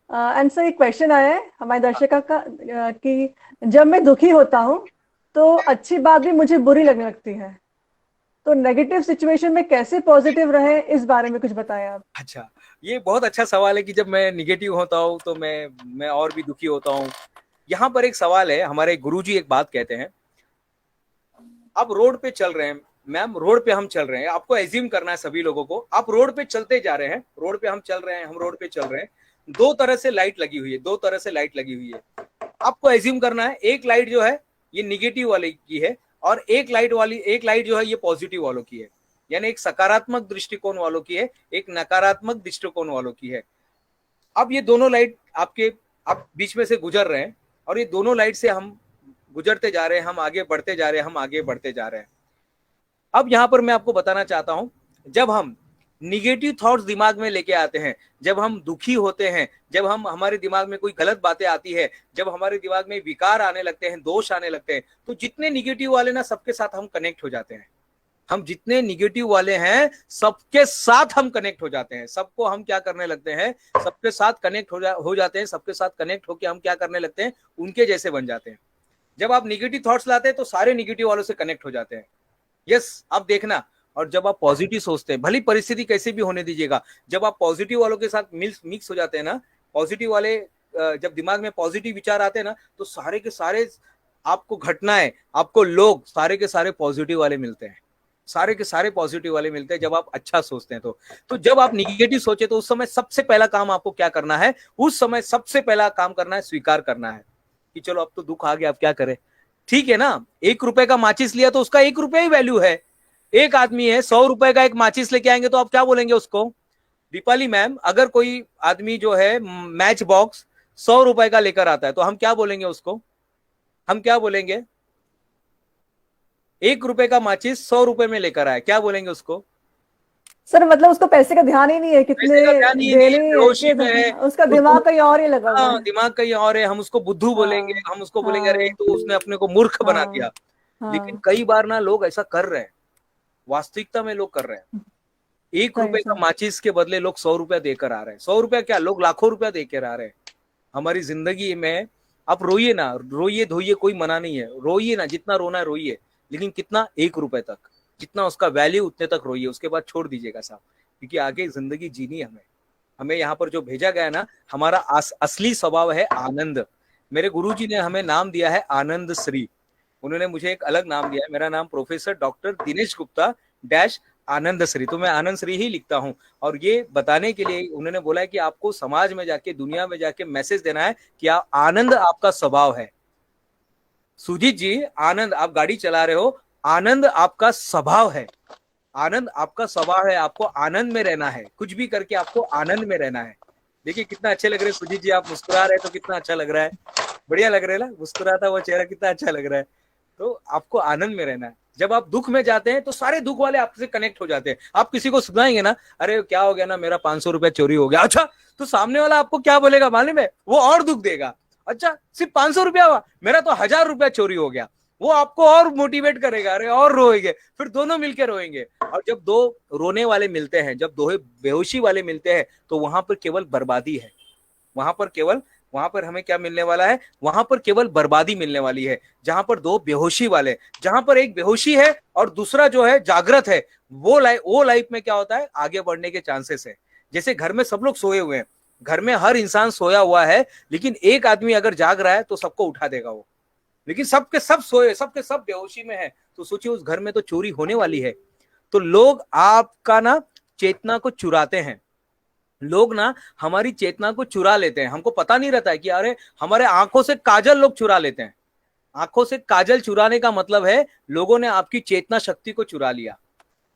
Speaker 1: And sir, एक क्वेश्चन आया है हमारे दर्शकों का कि जब मैं दुखी होता हूँ तो अच्छी बात भी मुझे बुरी लगने लगती है, तो नेगेटिव सिचुएशन में कैसे पॉजिटिव रहे, इस बारे में कुछ बताएं आप।
Speaker 2: अच्छा, ये बहुत अच्छा सवाल है कि जब मैं निगेटिव होता हूँ तो मैं और भी दुखी होता हूँ। यहाँ पर एक सवाल है, हमारे गुरुजी एक बात कहते हैं, आप रोड पे चल रहे हैं मैम, रोड पे हम चल रहे हैं, आपको एज्यूम करना है सभी लोगों को, आप रोड पे चलते जा रहे हैं, रोड पे हम चल रहे हैं, हम रोड पे चल रहे हैं, दो तरह से लाइट लगी हुई है, दो तरह से लाइट लगी हुई है। आपको एज्यूम करना है एक लाइट जो है ये निगेटिव वाले की है, और एक लाइट जो है ये पॉजिटिव वालों की है, यानी एक सकारात्मक दृष्टिकोण वालों की है, एक नकारात्मक दृष्टिकोण वालों की है। अब ये दोनों लाइट आप बीच में से गुजर रहे हैं, और ये दोनों लाइट से हम गुजरते जा रहे हैं, हम आगे बढ़ते जा रहे हैं, हम आगे बढ़ते जा रहे हैं। अब यहां पर मैं आपको बताना चाहता हूं, जब हम निगेटिव थॉट्स दिमाग में लेके आते हैं, जब हम दुखी होते हैं, जब हमारे दिमाग में कोई गलत बातें आती है, जब हमारे दिमाग में विकार आने लगते हैं, दोष आने लगते हैं, तो जितने निगेटिव वाले ना सबके साथ हम कनेक्ट हो जाते हैं। हम जितने निगेटिव वाले हैं सबके साथ हम कनेक्ट हो जाते हैं, सबको हम क्या करने लगते हैं, सबके साथ कनेक्ट हो जाते हैं, सबके साथ कनेक्ट होकर हम क्या करने लगते हैं, उनके जैसे बन जाते हैं। जब आप निगेटिव थॉट्स लाते हैं तो सारे निगेटिव वालों से कनेक्ट हो जाते हैं। यस, आप देखना। और जब आप पॉजिटिव सोचते हैं, भली परिस्थिति कैसे भी होने दीजिएगा, जब आप पॉजिटिव वालों के साथ मिक्स हो जाते हैं ना, पॉजिटिव वाले जब दिमाग में पॉजिटिव विचार आते हैं ना, तो सारे के सारे आपको घटनाएं, आपको लोग सारे के सारे पॉजिटिव वाले मिलते हैं, सारे के सारे पॉजिटिव वाले मिलते हैं जब आप अच्छा सोचते हैं। तो जब आप निगेटिव सोचे तो उस समय सबसे पहला काम आपको क्या करना है, उस समय सबसे पहला काम करना है स्वीकार करना है कि चलो अब तो दुख आ गया, अब क्या करें, ठीक है ना। 1 रुपए का माचिस लिया तो उसका 1 रुपया ही वैल्यू है। एक आदमी है 100 रुपए का एक माचिस लेके आएंगे तो आप क्या बोलेंगे उसको। दीपाली मैम, अगर कोई आदमी जो है मैच बॉक्स 100 रुपए का लेकर आता है तो हम क्या बोलेंगे उसको, हम क्या बोलेंगे। 1 रुपए का माचिस 100 रुपए में लेकर आए, क्या बोलेंगे उसको।
Speaker 1: सर मतलब उसको पैसे का ध्यान ही नहीं है, कितने
Speaker 2: पैसे का ध्यान ही नहीं है, बेहोशी में है,
Speaker 1: उसका दिमाग कहीं और ही लगा हुआ
Speaker 2: हाँ
Speaker 1: है।
Speaker 2: दिमाग कहीं और है, हम उसको बुद्धू बोलेंगे,
Speaker 1: हाँ
Speaker 2: हम उसको बोलेंगे अरे
Speaker 1: हाँ
Speaker 2: तो उसने अपने को मूर्ख बना दिया।
Speaker 1: हाँ
Speaker 2: लेकिन
Speaker 1: हाँ,
Speaker 2: कई बार ना लोग ऐसा कर रहे हैं, वास्तविकता में लोग कर रहे हैं। 1
Speaker 1: सही
Speaker 2: रुपए का
Speaker 1: सही।
Speaker 2: माचिस के बदले लोग 100 रुपया देकर आ रहे हैं, 100 रुपया क्या, लोग लाखों रुपया देकर आ रहे हैं। हमारी जिंदगी में आप रोइए ना, रोइए धोइए, कोई मना नहीं है, रोइए ना, जितना रोना है रोइए, लेकिन कितना, 1 रुपए तक, जितना उसका वैल्यू उतने तक रोइए, उसके बाद छोड़ दीजिएगा साहब, क्योंकि आगे जिंदगी जीनी है हमें। हमें यहाँ पर जो भेजा गया ना, हमारा असली स्वभाव है आनंद। मेरे गुरुजी ने हमें नाम दिया है आनंद श्री। उन्होंने मुझे एक अलग नाम दिया है, मेरा नाम professor doctor Dinesh Gupta dash Anand Shri, तो मैं आनंद श्री ही लिखता हूँ। और ये बताने के लिए उन्होंने बोला है कि आपको समाज में जाके, दुनिया में जाके मैसेज देना है कि आनंद आपका स्वभाव है। सुजीत जी, आनंद, आप गाड़ी चला रहे हो, आनंद आपका स्वभाव है, आनंद आपका स्वभाव है, आपको आनंद में रहना है, कुछ भी करके आपको आनंद में रहना है। देखिए कितना अच्छे लग रहे हैं सुजीत जी, आप मुस्कुरा रहे हैं तो कितना अच्छा लग रहा है, बढ़िया लग रहा है ना, मुस्कुराता हुआ चेहरा कितना अच्छा लग रहा है। तो आपको आनंद में रहना है। जब आप दुख में जाते हैं तो सारे दुख वाले आपसे कनेक्ट हो जाते हैं। आप किसी को सुनाएंगे ना, अरे क्या हो गया ना, मेरा 500 रुपया चोरी हो गया, अच्छा, तो सामने वाला आपको क्या बोलेगा मालूम है, वो और दुख देगा। अच्छा सिर्फ 500 रुपया हुआ, मेरा तो 1000 रुपया चोरी हो गया, वो आपको और मोटिवेट करेगा, अरे और रोएंगे, फिर दोनों मिलकर रोएंगे। और जब दो रोने वाले मिलते हैं, जब दो बेहोशी वाले मिलते हैं, तो वहां पर केवल बर्बादी है, वहां पर हमें क्या मिलने वाला है, वहां पर केवल बर्बादी मिलने वाली है। जहां पर दो बेहोशी वाले, जहां पर एक बेहोशी है और दूसरा जो है जागृत है, वो लाइफ में क्या होता है, आगे बढ़ने के चांसेस है। जैसे घर में सब लोग सोए हुए हैं, घर में हर इंसान सोया हुआ है, लेकिन एक आदमी अगर जाग रहा है तो सबको उठा देगा वो, लेकिन सबके सब सोए, सबके सब बेहोशी में है, तो सोचिए उस घर में तो चोरी होने वाली है। तो लोग आपका ना चेतना को चुराते हैं, लोग ना हमारी चेतना को चुरा लेते हैं, हमको पता नहीं रहता है कि अरे हमारे आंखों से काजल लोग चुरा लेते हैं। आंखों से काजल चुराने का मतलब है लोगों ने आपकी चेतना शक्ति को चुरा लिया।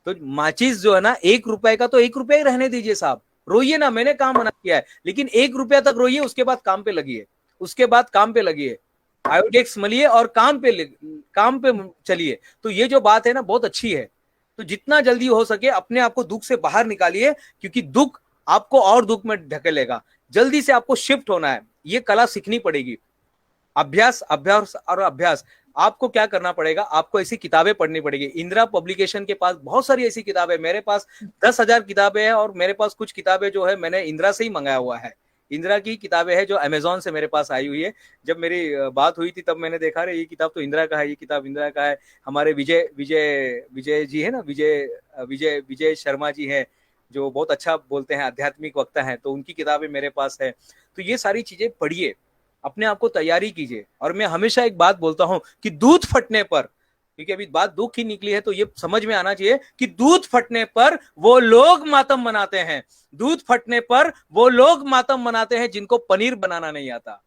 Speaker 2: तो माचिस जो है ना, 1 रुपए का तो 1 रुपया ही रहने दीजिए साहब, रोइए ना, मैंने काम मना किया है, लेकिन 1 रुपया तक रोइए, उसके बाद काम पे लगिए, उसके बाद काम पे लगिए, आयोडेक्स मलिए और काम पे चलिए। तो ये जो बात है ना बहुत अच्छी है। तो जितना जल्दी हो सके अपने आप को दुख से बाहर निकालिए, क्योंकि दुख आपको और दुख में ढकेलेगा। जल्दी से आपको शिफ्ट होना है, ये कला सीखनी पड़ेगी। अभ्यास अभ्यास और अभ्यास। आपको क्या करना पड़ेगा, आपको ऐसी किताबें पढ़नी पड़ेगी। इंदिरा पब्लिकेशन के पास बहुत सारी ऐसी किताबें, मेरे पास 10,000 किताबें हैं, और मेरे पास कुछ किताबें जो है मैंने इंदिरा से ही मंगाया हुआ है। इंदिरा की किताबें हैं जो अमेजोन से मेरे पास आई हुई है। जब मेरी बात हुई थी तब मैंने देखा, रे ये किताब तो इंदिरा का है, ये किताब इंदिरा का है। हमारे विजय विजय विजय जी है ना, विजय विजय विजय शर्मा जी हैं, जो बहुत अच्छा बोलते हैं, आध्यात्मिक वक्ता हैं, तो उनकी किताबें मेरे पास है। तो ये सारी चीजें पढ़िए, अपने आप को तैयारी कीजिए। और मैं हमेशा एक बात बोलता हूं कि दूध फटने पर, क्योंकि अभी बात दुख की निकली है तो ये समझ में आना चाहिए कि दूध फटने पर वो लोग मातम मनाते हैं, दूध फटने पर वो लोग मातम मनाते हैं जिनको पनीर बनाना नहीं आता।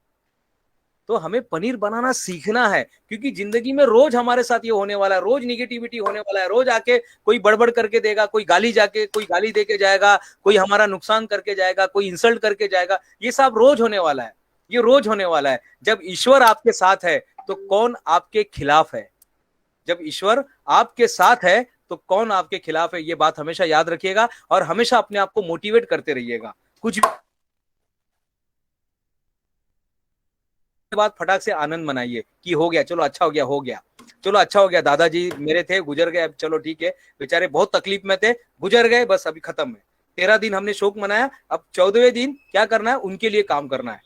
Speaker 2: तो हमें पनीर बनाना सीखना है, क्योंकि जिंदगी में रोज हमारे साथ ये होने वाला है, रोज निगेटिविटी होने वाला है, रोज आके कोई बड़बड़ करके देगा, कोई गाली दे के जाएगा, कोई हमारा नुकसान करके जाएगा, कोई इंसल्ट करके जाएगा। ये सब रोज होने वाला है, ये रोज होने वाला है। जब ईश्वर आपके साथ है तो कौन आपके खिलाफ है? जब ईश्वर आपके साथ है तो कौन आपके खिलाफ है? ये बात हमेशा याद रखिएगा और हमेशा अपने आप को मोटिवेट करते रहिएगा। कुछ बाद फटाक से आनंद मनाइए कि हो गया, चलो अच्छा हो गया, हो गया, चलो अच्छा हो गया, दादाजी मेरे थे, गुजर गए, अब चलो ठीक है, बेचारे बहुत तकलीफ में थे, गुजर गए, बस अभी खत्म है। 13 दिन हमने शोक मनाया, अब 14वें दिन क्या करना है? उनके लिए काम करना है।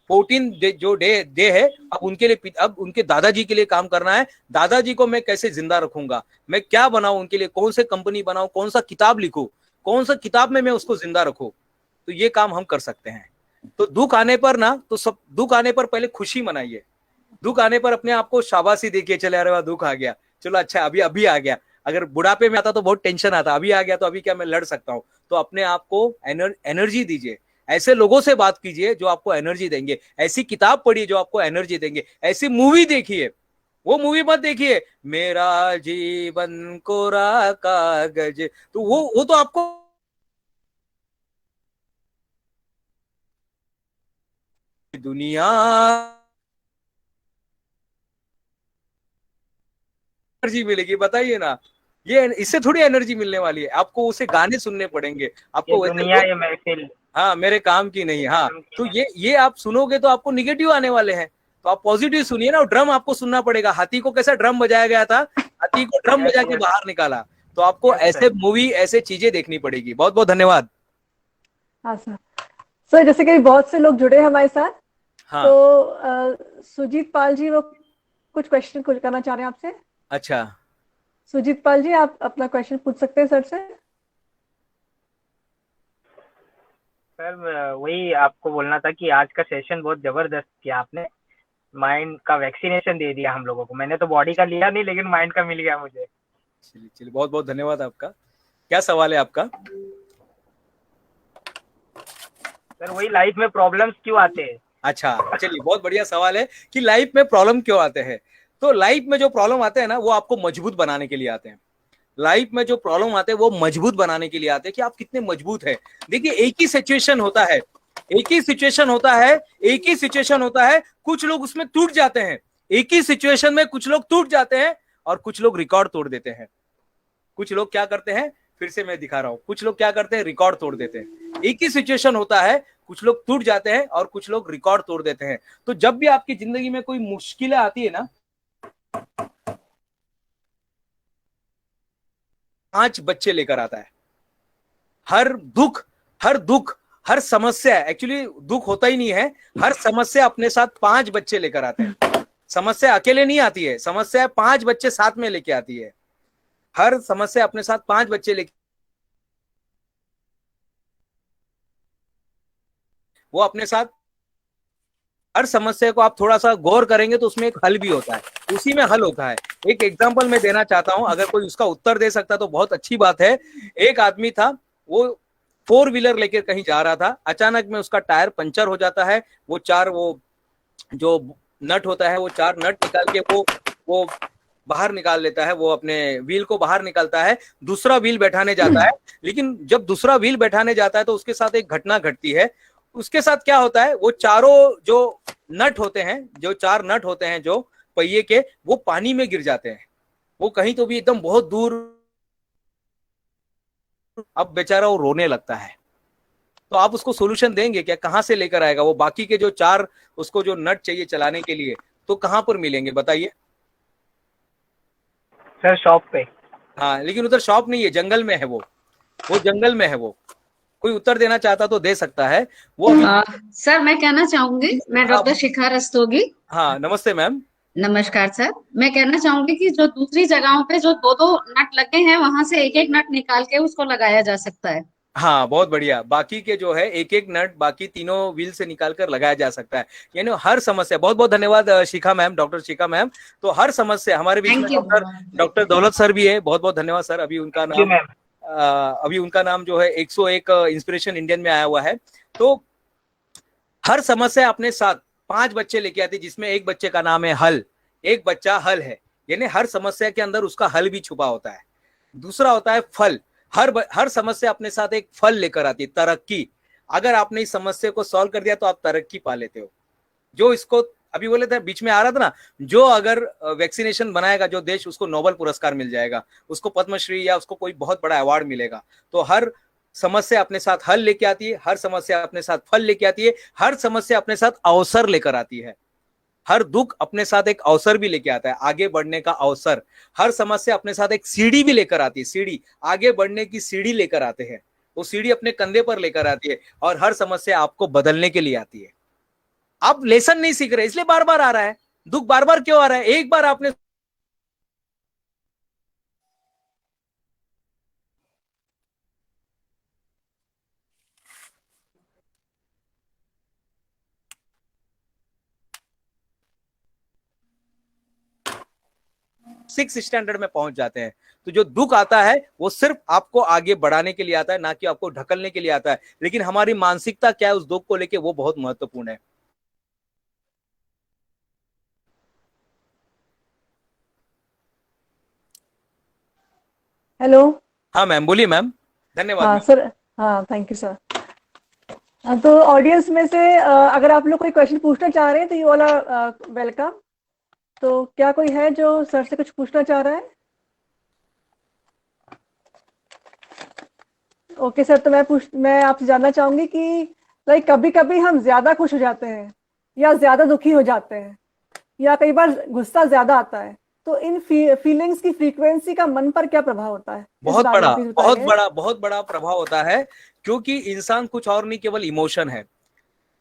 Speaker 2: 14 जो डे है, अब उनके लिए, अब उनके दादाजी के लिए काम करना है। दादाजी को मैं कैसे जिंदा रखूंगा, मैं क्या बनाऊं उनके लिए, कौन से कंपनी बनाऊं, कौन सा किताब लिखूं, कौन सा किताब में मैं उसको जिंदा रखूं। तो ये काम हम कर सकते हैं। तो दुख आने पर ना, तो सब दुख आने पर पहले खुशी मनाइए। दुख आने पर अपने आप को शाबाशी देखिए, चले अरे वाह दुख आ गया, चलो अच्छा अभी अभी आ गया। अगर बुढ़ापे में आता तो बहुत टेंशन आता, अभी आ गया तो अभी क्या मैं लड़ सकता हूँ। तो अपने आप को एनर्जी दीजिए, ऐसे लोगों से बात कीजिए जो आपको एनर्जी देंगे, ऐसी किताब पढ़िए जो आपको एनर्जी देंगे, ऐसी मूवी देखिए। वो मूवी मत देखिए मेरा जीवन कोरा कागज, तो वो तो आपको दुनिया एनर्जी मिलेगी, बताइए ना। ये इससे थोड़ी एनर्जी मिलने वाली है, आपको उसे गाने सुनने पड़ेंगे,
Speaker 3: ये
Speaker 2: आपको वैसे
Speaker 3: दुनिया ये महफिल,
Speaker 2: हाँ मेरे काम की नहीं। हाँ, तो ये आप सुनोगे तो आपको निगेटिव आने वाले हैं, तो आप पॉजिटिव सुनिए ना। ड्रम आपको सुनना पड़ेगा। हाथी को कैसा ड्रम बजाया गया था? हाथी को ड्रम बजा के बाहर निकाला। तो आपको ऐसे मूवी, ऐसे चीजें देखनी पड़ेगी। बहुत बहुत धन्यवाद।
Speaker 1: हाँ सर। सर जैसे कि बहुत से लोग जुड़े हैं हमारे साथ,
Speaker 2: हाँ।
Speaker 1: तो सुजीत पाल जी वो कुछ क्वेश्चन करना चाह रहे हैं आपसे।
Speaker 2: अच्छा,
Speaker 1: सुजीत पाल जी आप अपना क्वेश्चन पूछ सकते हैं सर से।
Speaker 3: सर वही आपको बोलना था कि आज का सेशन बहुत जबरदस्त किया आपने। माइंड का वैक्सीनेशन दे दिया हम लोगों को। मैंने तो बॉडी का लिया नहीं, लेकिन माइंड का मिल गया मुझे।
Speaker 2: चलिए चलिए, बहुत बहुत धन्यवाद आपका। क्या सवाल है आपका?
Speaker 3: सर वही लाइफ में प्रॉब्लम्स क्यों आते हैं?
Speaker 2: अच्छा, चलिए, बहुत बढ़िया सवाल है कि लाइफ में प्रॉब्लम क्यों आते हैं। तो लाइफ में जो प्रॉब्लम आते हैं ना, वो आपको मजबूत बनाने के लिए आते हैं। लाइफ में जो प्रॉब्लम आते हैं वो मजबूत बनाने के लिए आते हैं कि आप कितने मजबूत हैं। देखिए, एक ही सिचुएशन होता है, एक ही सिचुएशन होता है, एक ही सिचुएशन होता है, कुछ लोग उसमें टूट जाते हैं। एक ही सिचुएशन में कुछ लोग टूट जाते हैं और कुछ लोग रिकॉर्ड तोड़ देते हैं। कुछ लोग क्या करते हैं, फिर से मैं दिखा रहा हूं, कुछ लोग क्या करते हैं, रिकॉर्ड तोड़ देते हैं। एक ही सिचुएशन होता है, कुछ लोग टूट जाते हैं और कुछ लोग रिकॉर्ड तोड़ देते हैं। तो जब भी आपकी जिंदगी में कोई मुश्किलें आती है ना, 5 बच्चे लेकर आता है। हर दुख, हर दुख, हर समस्या, एक्चुअली दुख होता ही नहीं है, हर समस्या अपने साथ 5 बच्चे लेकर आते हैं। समस्या अकेले नहीं आती है, समस्या 5 बच्चे साथ में लेके आती है। हर समस्या अपने साथ 5 बच्चे लेके, वो अपने साथ, हर समस्या को आप थोड़ा सा गौर करेंगे तो उसमें एक हल भी होता है, उसी में हल होता है। एक एग्जांपल मैं देना चाहता हूं, अगर कोई उसका उत्तर दे सकता तो बहुत अच्छी बात है। एक आदमी था, वो 4 व्हीलर लेकर कहीं जा रहा था, अचानक में उसका टायर पंचर हो जाता है। वो जो नट होता है, वो 4 नट निकाल के वो बाहर निकाल लेता है, वो अपने व्हील को बाहर निकालता है, दूसरा व्हील बैठाने जाता है। लेकिन जब दूसरा व्हील बैठाने जाता है तो उसके साथ एक घटना घटती है। उसके साथ क्या होता है, वो चारों जो नट होते हैं, जो 4 नट होते हैं जो पहिए के, वो पानी में गिर जाते हैं। वो कहीं तो भी एकदम बहुत दूर, अब बेचारा वो रोने लगता है। तो आप उसको सोल्यूशन देंगे क्या? कहां से लेकर आएगा वो बाकी के जो 4 उसको जो नट चाहिए चलाने के लिए, तो कहां पर मिलेंगे बताइए?
Speaker 3: सर शॉप पे।
Speaker 2: हाँ, लेकिन उधर शॉप नहीं है, जंगल में है वो जंगल में है वो। कोई उत्तर देना चाहता तो दे सकता है वो
Speaker 4: सर मैं कहना चाहूंगी, मैं डॉक्टर शिखा रस्तोगी।
Speaker 2: हाँ, नमस्ते मैम।
Speaker 4: नमस्कार सर। मैं कहना चाहूंगी कि जो दूसरी जगहों पे जो 2-2 नट लगे हैं, वहां से एक एक नट निकाल के उसको लगाया जा सकता है।
Speaker 2: हाँ बहुत बढ़िया। बाकी के जो है एक एक नट बाकी तीनों व्हील से निकाल कर लगाया जा सकता है। यानी हर समस्या, बहुत बहुत धन्यवाद शिखा मैम, डॉक्टर शिखा मैम। तो हर समस्या, हमारे बीच में
Speaker 4: थैंक यू।
Speaker 2: डॉक्टर डॉक्टर दौलत सर भी है, बहुत बहुत धन्यवाद सर। अभी उनका
Speaker 3: थैंक यू
Speaker 2: नाम
Speaker 3: मैम।
Speaker 2: अभी उनका नाम जो है 101 इंस्पिरेशन इंडियन में आया हुआ है। तो हर समस्या अपने साथ 5 बच्चे लेके आती, जिसमें एक बच्चे का नाम है हल, एक बच्चा हल है। यानी हर समस्या के अंदर उसका हल भी छुपा होता है। दूसरा होता है फल, हर समस्या अपने साथ एक फल लेकर आती है, तरक्की। अगर आपने इस समस्या को सॉल्व कर दिया तो आप तरक्की पा लेते हो। जो इसको अभी बोले थे, बीच में आ रहा था ना, जो अगर वैक्सीनेशन बनाएगा जो देश, उसको नोबेल पुरस्कार मिल जाएगा, उसको पद्मश्री या उसको कोई बहुत बड़ा अवार्ड मिलेगा। तो हर समस्या अपने साथ हल लेके आती है, हर समस्या अपने साथ फल लेके आती है, हर समस्या अपने साथ अवसर लेकर आती है। हर दुख अपने साथ एक अवसर भी लेके आता है, आगे बढ़ने का अवसर। हर समस्या अपने साथ एक सीढ़ी भी लेकर आती है, सीढ़ी, आगे बढ़ने की सीढ़ी लेकर आते हैं। वो सीढ़ी अपने कंधे पर लेकर आती है, और हर समस्या आपको बदलने के लिए आती है। आप लेसन नहीं सीख रहे, इसलिए बार बार आ रहा है दुख। बार बार क्यों आ रहा है? एक बार आपने 6 स्टैंडर्ड में पहुंच जाते हैं। तो जो दुख आता है वो सिर्फ आपको आगे बढ़ाने के लिए आता है, ना कि आपको ढकलने के लिए आता है। लेकिन हमारी मानसिकता क्या है उस दुख को लेके, वो बहुत महत्वपूर्ण है।
Speaker 1: हेलो।
Speaker 2: हाँ मैम, बोलिए मैम। धन्यवाद
Speaker 1: हाँ
Speaker 2: मैम।
Speaker 1: सर। हाँ, थैंक यू सर। तो ऑडियंस में से अगर आप लोग कोई क्वेश्चन पूछना चाह रहे हैं तो ये वाला वेलकम। तो क्या कोई है जो सर से कुछ पूछना चाह रहा है? ओके सर, तो मैं आपसे जानना चाहूंगी कि लाइक कभी कभी हम ज्यादा खुश हो जाते हैं या ज्यादा दुखी हो जाते हैं, या कई बार गुस्सा ज्यादा आता है। तो इन फीलिंग्स की फ्रीक्वेंसी का मन पर क्या प्रभाव होता है, इस
Speaker 2: बहुत
Speaker 1: बारे में
Speaker 2: बड़ा,
Speaker 1: प्लीज
Speaker 2: बहुत
Speaker 1: बताइए।
Speaker 2: बड़ा, बहुत बड़ा प्रभाव होता है। क्योंकि इंसान कुछ और नहीं, केवल इमोशन है।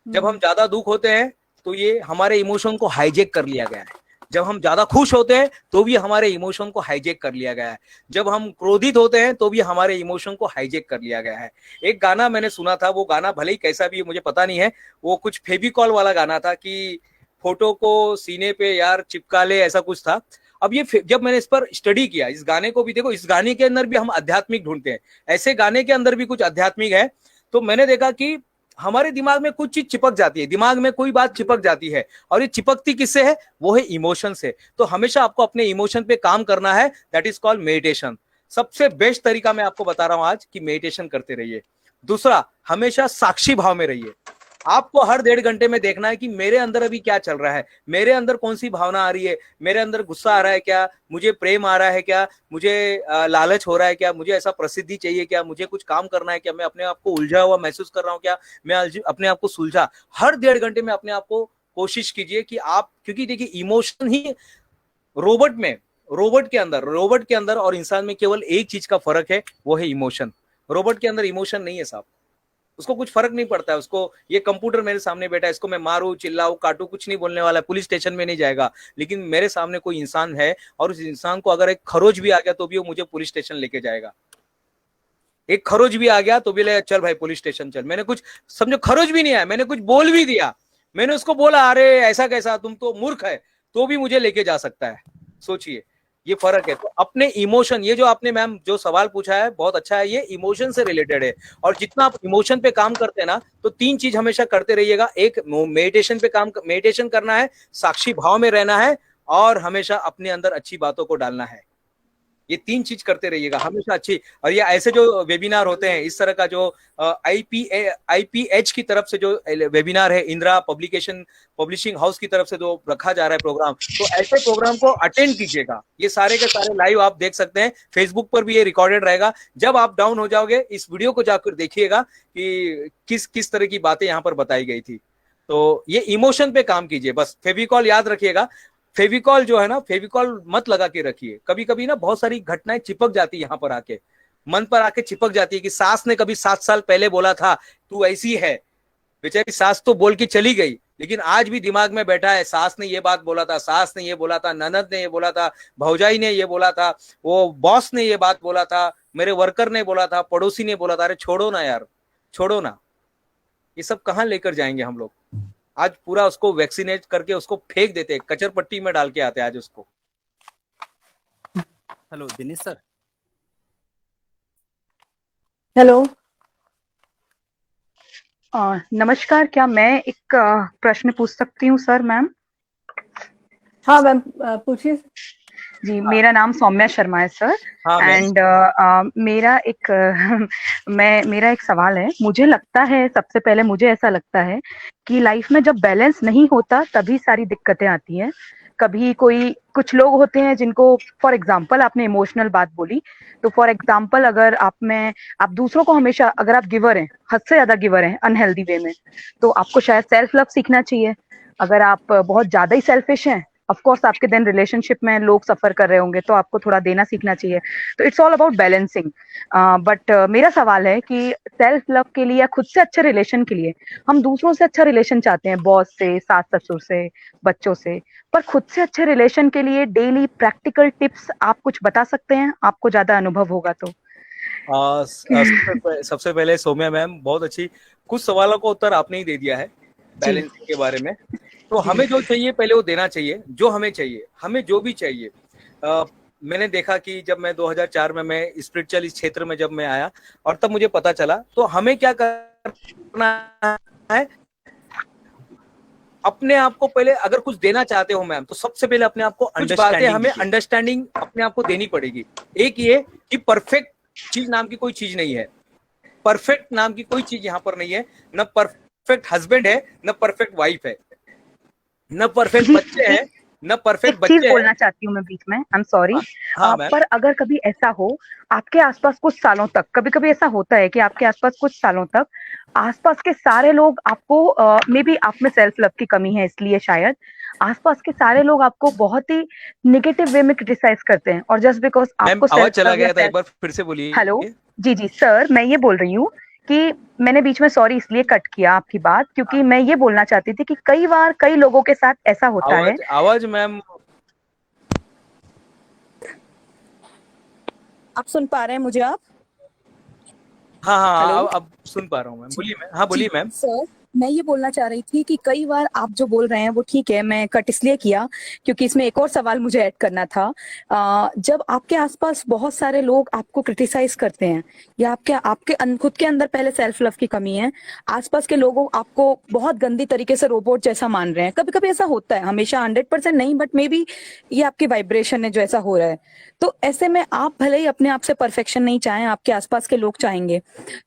Speaker 2: जब हम ज्यादा दुख होते हैं तो ये हमारे इमोशन को हाईजेक कर लिया गया है। जब हम ज्यादा खुश होते हैं तो भी हमारे इमोशन को हाईजेक कर लिया गया है। जब हम क्रोधित होते हैं तो भी हमारे इमोशन को हाईजेक कर लिया गया है। एक गाना मैंने सुना था, वो गाना भले ही कैसा भी है मुझे पता नहीं है, वो कुछ फेविकॉल वाला गाना था कि फोटो को सीने पे यार चिपका ले, ऐसा कुछ था। अब ये जब मैंने इस पर स्टडी किया, इस गाने को भी देखो, इस गाने के अंदर भी हम आध्यात्मिक ढूंढते हैं, ऐसे गाने के अंदर भी कुछ आध्यात्मिक है। तो मैंने देखा कि हमारे दिमाग में कुछ चीज चिपक जाती है, दिमाग में कोई बात चिपक जाती है, और ये चिपकती किससे है? वो है इमोशन से। तो हमेशा आपको अपने इमोशन पे काम करना है, दैट इज कॉल्ड मेडिटेशन। सबसे बेस्ट तरीका मैं आपको बता रहा हूं आज कि मेडिटेशन करते रहिए। दूसरा, हमेशा साक्षी भाव में रहिए। आपको हर 1.5 घंटे में देखना है कि मेरे अंदर अभी क्या चल रहा है, मेरे अंदर कौन सी भावना आ रही है, मेरे अंदर गुस्सा आ रहा है क्या, मुझे प्रेम आ रहा है क्या, मुझे लालच हो रहा है क्या, मुझे ऐसा प्रसिद्धि चाहिए क्या, मुझे कुछ काम करना है क्या, मैं अपने आप को उलझा हुआ महसूस कर रहा हूँ क्या, मैं अपने आप को सुलझा। हर 1.5 घंटे में अपने आप को कोशिश कीजिए कि आप, क्योंकि देखिए इमोशन ही रोबोट में, रोबोट के अंदर और इंसान में केवल एक चीज का फर्क है, वो है इमोशन। रोबोट के अंदर इमोशन नहीं है साहब, उसको कुछ फर्क नहीं पड़ता है। उसको ये कंप्यूटर मेरे सामने बैठा है, इसको मैं मारूं, चिल्लाऊं, काटूं, कुछ नहीं बोलने वाला है, पुलिस स्टेशन में नहीं जाएगा। लेकिन मेरे सामने कोई इंसान है, और उस इंसान को अगर एक खरोच भी आ गया तो भी वो मुझे पुलिस स्टेशन लेके जाएगा। एक खरोच भी आ गया तो भी ले, चल भाई पुलिस स्टेशन चल। मैंने कुछ, समझो खरोच भी नहीं आया, मैंने कुछ बोल भी दिया, मैंने उसको बोला अरे ऐसा कैसा, तुम तो मूर्ख है, तो भी मुझे लेके जा सकता है। सोचिए, ये फर्क है। तो अपने इमोशन, ये जो आपने मैम जो सवाल पूछा है बहुत अच्छा है, ये इमोशन से रिलेटेड है। और जितना आप इमोशन पे काम करते हैं ना, तो 3 चीज हमेशा करते रहिएगा। एक, मेडिटेशन पे काम, मेडिटेशन करना है, साक्षी भाव में रहना है, और हमेशा अपने अंदर अच्छी बातों को डालना है। ये 3 चीज करते रहिएगा हमेशा अच्छी। और ये ऐसे जो वेबिनार होते हैं, इस तरह का जो आईपीएच की तरफ से जो वेबिनार है, इंदिरा पब्लिशिंग हाउस की तरफ से जो रखा जा रहा है प्रोग्राम, तो ऐसे प्रोग्राम को अटेंड कीजिएगा। ये सारे के सारे लाइव आप देख सकते हैं, फेसबुक पर भी ये रिकॉर्डेड रहेगा। जब आप डाउन हो जाओगे, इस वीडियो को जाकर देखिएगा कि किस किस तरह की बातें यहाँ पर बताई गई थी। तो ये इमोशन पे काम कीजिए बस। फेविकॉल याद रखिएगा, फेविकॉल जो है ना, फेविकॉल मत लगा के रखिए। कभी कभी ना बहुत सारी घटनाएं चिपक जाती है, यहाँ पर आके मन पर आके चिपक जाती है कि सास ने कभी 7 साल पहले बोला था तू ऐसी है। बेचारी सास तो बोल के चली गई, लेकिन आज भी दिमाग में बैठा है, सास ने ये बात बोला था, सास ने ये बोला था, ननद ने ये बोला था, भौजाई ने ये बोला था, वो बॉस ने ये बात बोला था, मेरे वर्कर ने बोला था, पड़ोसी ने बोला था। अरे छोड़ो ना यार, छोड़ो ना, ये सब कहाँ लेकर जाएंगे हम लोग। आज पूरा उसको वैक्सीनेट करके उसको फेंक देते, कचर पट्टी में डाल के आते आज उसको।
Speaker 5: Hello Dinesh sir.
Speaker 1: हेलो।
Speaker 6: नमस्कार, क्या मैं एक प्रश्न पूछ सकती हूँ सर? मैम
Speaker 1: हाँ मैम, पूछिए।
Speaker 6: जी, मेरा नाम सौम्या शर्मा है सर।
Speaker 2: हाँ
Speaker 6: एंड मेरा एक सवाल है। मुझे लगता है, सबसे पहले मुझे ऐसा लगता है कि लाइफ में जब बैलेंस नहीं होता तभी सारी दिक्कतें आती हैं। कभी कुछ लोग होते हैं जिनको, फॉर एग्जाम्पल आपने इमोशनल बात बोली, तो फॉर एग्जाम्पल अगर आप दूसरों को हमेशा, अगर आप गिवर हैं, हद से ज्यादा गिवर हैं अनहेल्दी वे में, तो आपको शायद सेल्फ लव सीखना चाहिए। अगर आप बहुत ज्यादा ही सेल्फिश हैं, ऑफ कोर्स आपके देन रिलेशनशिप में लोग सफर कर रहे होंगे, तो आपको थोड़ा देना सीखना चाहिए। तो it's all about balancing. But मेरा सवाल है कि सेल्फ लव के लिए या खुद से अच्छे रिलेशन के लिए हम दूसरों से अच्छा रिलेशन चाहते हैं, बॉस से, सास ससुर से, बच्चों से, पर खुद से अच्छे रिलेशन के लिए डेली प्रैक्टिकल टिप्स आप कुछ बता सकते हैं? आपको ज्यादा अनुभव होगा तो।
Speaker 2: सबसे पहले सौम्या मैम, बहुत अच्छी, कुछ सवालों का उत्तर आपने ही दे दिया है बैलेंसिंग के बारे में। तो हमें जो चाहिए पहले वो देना चाहिए, जो हमें चाहिए, हमें जो भी चाहिए। मैंने देखा कि जब मैं 2004 में मैं स्पिरिचुअल इस क्षेत्र में जब मैं आया, और तब मुझे पता चला, तो हमें क्या करना है, अपने आप को पहले, अगर कुछ देना चाहते हो मैम, तो सबसे पहले अपने आप को कुछ बातें हमें अंडरस्टैंडिंग अपने आप को देनी पड़ेगी। एक ये कि परफेक्ट चीज नाम की कोई चीज नहीं है, परफेक्ट नाम की कोई चीज यहाँ पर नहीं है। न परफेक्ट हस्बैंड है, न परफेक्ट वाइफ है, न परफेक्ट बच्चे हैं, न परफेक्ट बच्चे हैं।
Speaker 6: बोलना चाहती हूँ मैं बीच में, आई एम सॉरी।
Speaker 2: मैम।
Speaker 6: पर अगर कभी ऐसा हो आपके आसपास कुछ सालों तक, कभी कभी ऐसा होता है कि आपके आसपास कुछ सालों तक आसपास के सारे लोग आपको, मे बी आप में सेल्फ लव की कमी है इसलिए शायद, आसपास के सारे लोग आपको बहुत ही निगेटिव वे में क्रिटिसाइज करते हैं, और जस्ट बिकॉज आपको
Speaker 2: आवाज चला गया था, एक बार फिर से बोलिए।
Speaker 6: हेलो जी सर, मैं ये बोल रही हूँ कि मैंने बीच में, सॉरी इसलिए कट किया आपकी बात, क्योंकि मैं ये बोलना चाहती थी कि कई बार कई लोगों के साथ ऐसा होता है।
Speaker 2: आवाज मैम,
Speaker 6: आप सुन पा रहे हैं मुझे? आप?
Speaker 2: हाँ, अब सुन पा रहा हूँ मैम, बोलिए मैम। हाँ बोलिए मैम।
Speaker 6: सर, मैं ये बोलना चाह रही थी कि कई बार आप जो बोल रहे हैं वो ठीक है, मैं कट इसलिए किया क्योंकि इसमें एक और सवाल मुझे ऐड करना था। जब आपके आसपास बहुत सारे लोग आपको क्रिटिसाइज करते हैं, या आपके खुद के अंदर पहले सेल्फ लव की कमी है, आसपास के लोगों आपको बहुत गंदी तरीके से रोबोट जैसा मान रहे हैं, कभी कभी ऐसा होता है, हमेशा 100% नहीं, बट मे बी ये आपकी वाइब्रेशन है जो ऐसा हो रहा है। तो ऐसे में आप भले ही अपने आप से परफेक्शन नहीं चाहें, आपके आसपास के लोग चाहेंगे,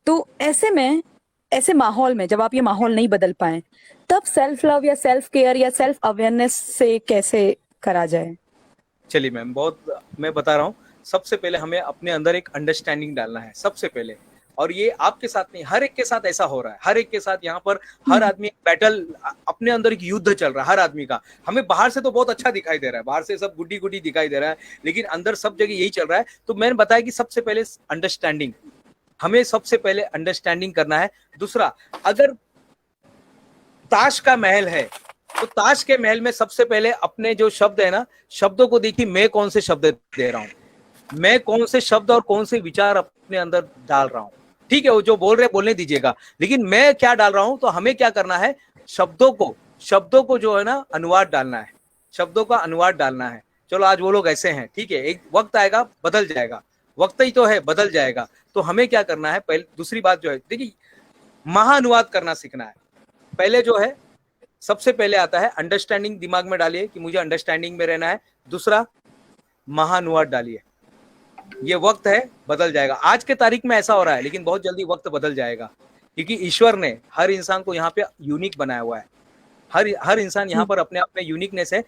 Speaker 6: तो ऐसे में, ऐसे माहौल में जब आप ये माहौल नहीं बदल पाए, तब सेल्फ लव या सेल्फ केयर या सेल्फ अवेयरनेस से कैसे करा जाए?
Speaker 2: चलिए मैम, बहुत मैं बता रहा हूँ। सबसे पहले हमें अपने अंदर एक अंडरस्टैंडिंग डालना है सबसे पहले, और ये आपके साथ नहीं, हर एक के साथ ऐसा हो रहा है, हर एक के साथ। यहाँ पर हर आदमी एक बैटल, अपने अंदर एक युद्ध चल रहा है हर आदमी का। हमें बाहर से तो बहुत अच्छा दिखाई दे रहा है, बाहर से सब गुड्डी गुड्डी दिखाई दे रहा है, लेकिन अंदर सब जगह यही चल रहा है। तो मैंने बताया कि सबसे पहले अंडरस्टैंडिंग, हमें सबसे पहले अंडरस्टैंडिंग करना है। दूसरा, अगर ताश का महल है, तो ताश के महल में सबसे पहले अपने जो शब्द है ना, शब्दों को देखिए, मैं कौन से शब्द दे रहा हूं, मैं कौन से शब्द और कौन से विचार अपने अंदर डाल रहा हूं। ठीक है, वो जो बोल रहे बोलने दीजिएगा, लेकिन मैं क्या डाल रहा हूं। तो हमें क्या करना है, शब्दों को जो है ना अनुवाद डालना है, शब्दों का अनुवाद डालना है। चलो आज वो लोग ऐसे हैं, ठीक है, एक वक्त आएगा बदल जाएगा, वक्त ही तो है, बदल जाएगा। तो हमें क्या करना है, पहले दूसरी बात जो है, देखिए, महाअनुवाद करना सीखना है। पहले जो है, सबसे पहले आता है अंडरस्टैंडिंग, दिमाग में डालिए कि मुझे अंडरस्टैंडिंग में रहना है। दूसरा, महाअनुवाद डालिए, ये वक्त है, बदल जाएगा। आज के तारीख में ऐसा हो रहा है, लेकिन बहुत जल्दी वक्त बदल जाएगा, क्योंकि ईश्वर ने हर इंसान को यहाँ पे यूनिक बनाया हुआ है। हर इंसान यहाँ पर अपने आप में यूनिकनेस है।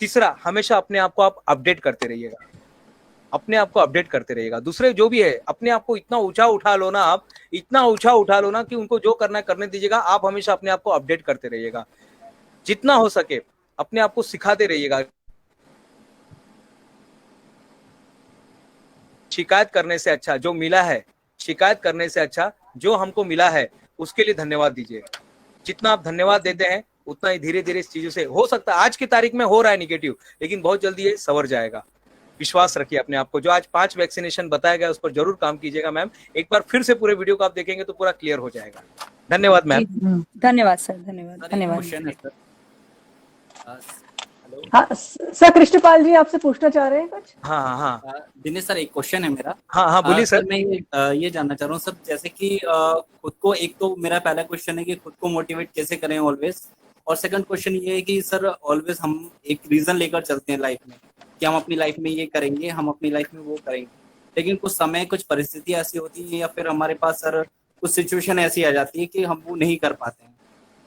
Speaker 2: तीसरा, हमेशा अपने आप को आप अपडेट करते रहिएगा, अपने आप को अपडेट करते रहिएगा। दूसरे जो भी है, अपने आप को इतना ऊंचा उठा लो ना, आप इतना ऊंचा उठा लो ना कि उनको जो करना है करने दीजिएगा। आप हमेशा अपने आप को अपडेट करते रहिएगा, जितना हो सके अपने आप को सिखाते रहिएगा। शिकायत करने से अच्छा जो मिला है, शिकायत करने से अच्छा जो हमको मिला है, उसके लिए धन्यवाद दीजिए। जितना आप धन्यवाद देते हैं उतना ही धीरे धीरे इस चीजों से हो सकता है आज की तारीख में हो रहा है निगेटिव, लेकिन बहुत जल्दी ये सवर जाएगा। विश्वास रखिए अपने आप को। जो आज 5 वैक्सीनेशन बताया गया उस पर जरूर काम कीजिएगा मैम। एक बार फिर से पूरे वीडियो को आप देखेंगे तो पूरा क्लियर हो जाएगा। धन्यवाद मैम।
Speaker 5: धन्यवाद सर, धन्यवाद
Speaker 7: सर, एक
Speaker 5: धन्यवाद।
Speaker 7: क्वेश्चन है सर। हेलो
Speaker 1: हाँ सर, कृष्णपाल जी आपसे पूछना चाह रहे हैं कुछ?
Speaker 2: हाँ हाँ
Speaker 7: दिनेश सर, एक क्वेश्चन है मेरा।
Speaker 2: हाँ हाँ बोलिए सर।
Speaker 7: मैं ये जानना चाह रहा हूँ सर, जैसे कि खुद को, एक तो मेरा पहला क्वेश्चन है कि खुद को मोटिवेट कैसे करें ऑलवेज, और सेकंड क्वेश्चन ये है कि सर ऑलवेज हम एक रीजन लेकर चलते हैं लाइफ में कि हम अपनी लाइफ में ये करेंगे, हम अपनी लाइफ में वो करेंगे, लेकिन कुछ समय कुछ परिस्थिति ऐसी होती है या फिर हमारे पास सर कुछ सिचुएशन ऐसी आ जाती है कि हम वो नहीं कर पाते हैं।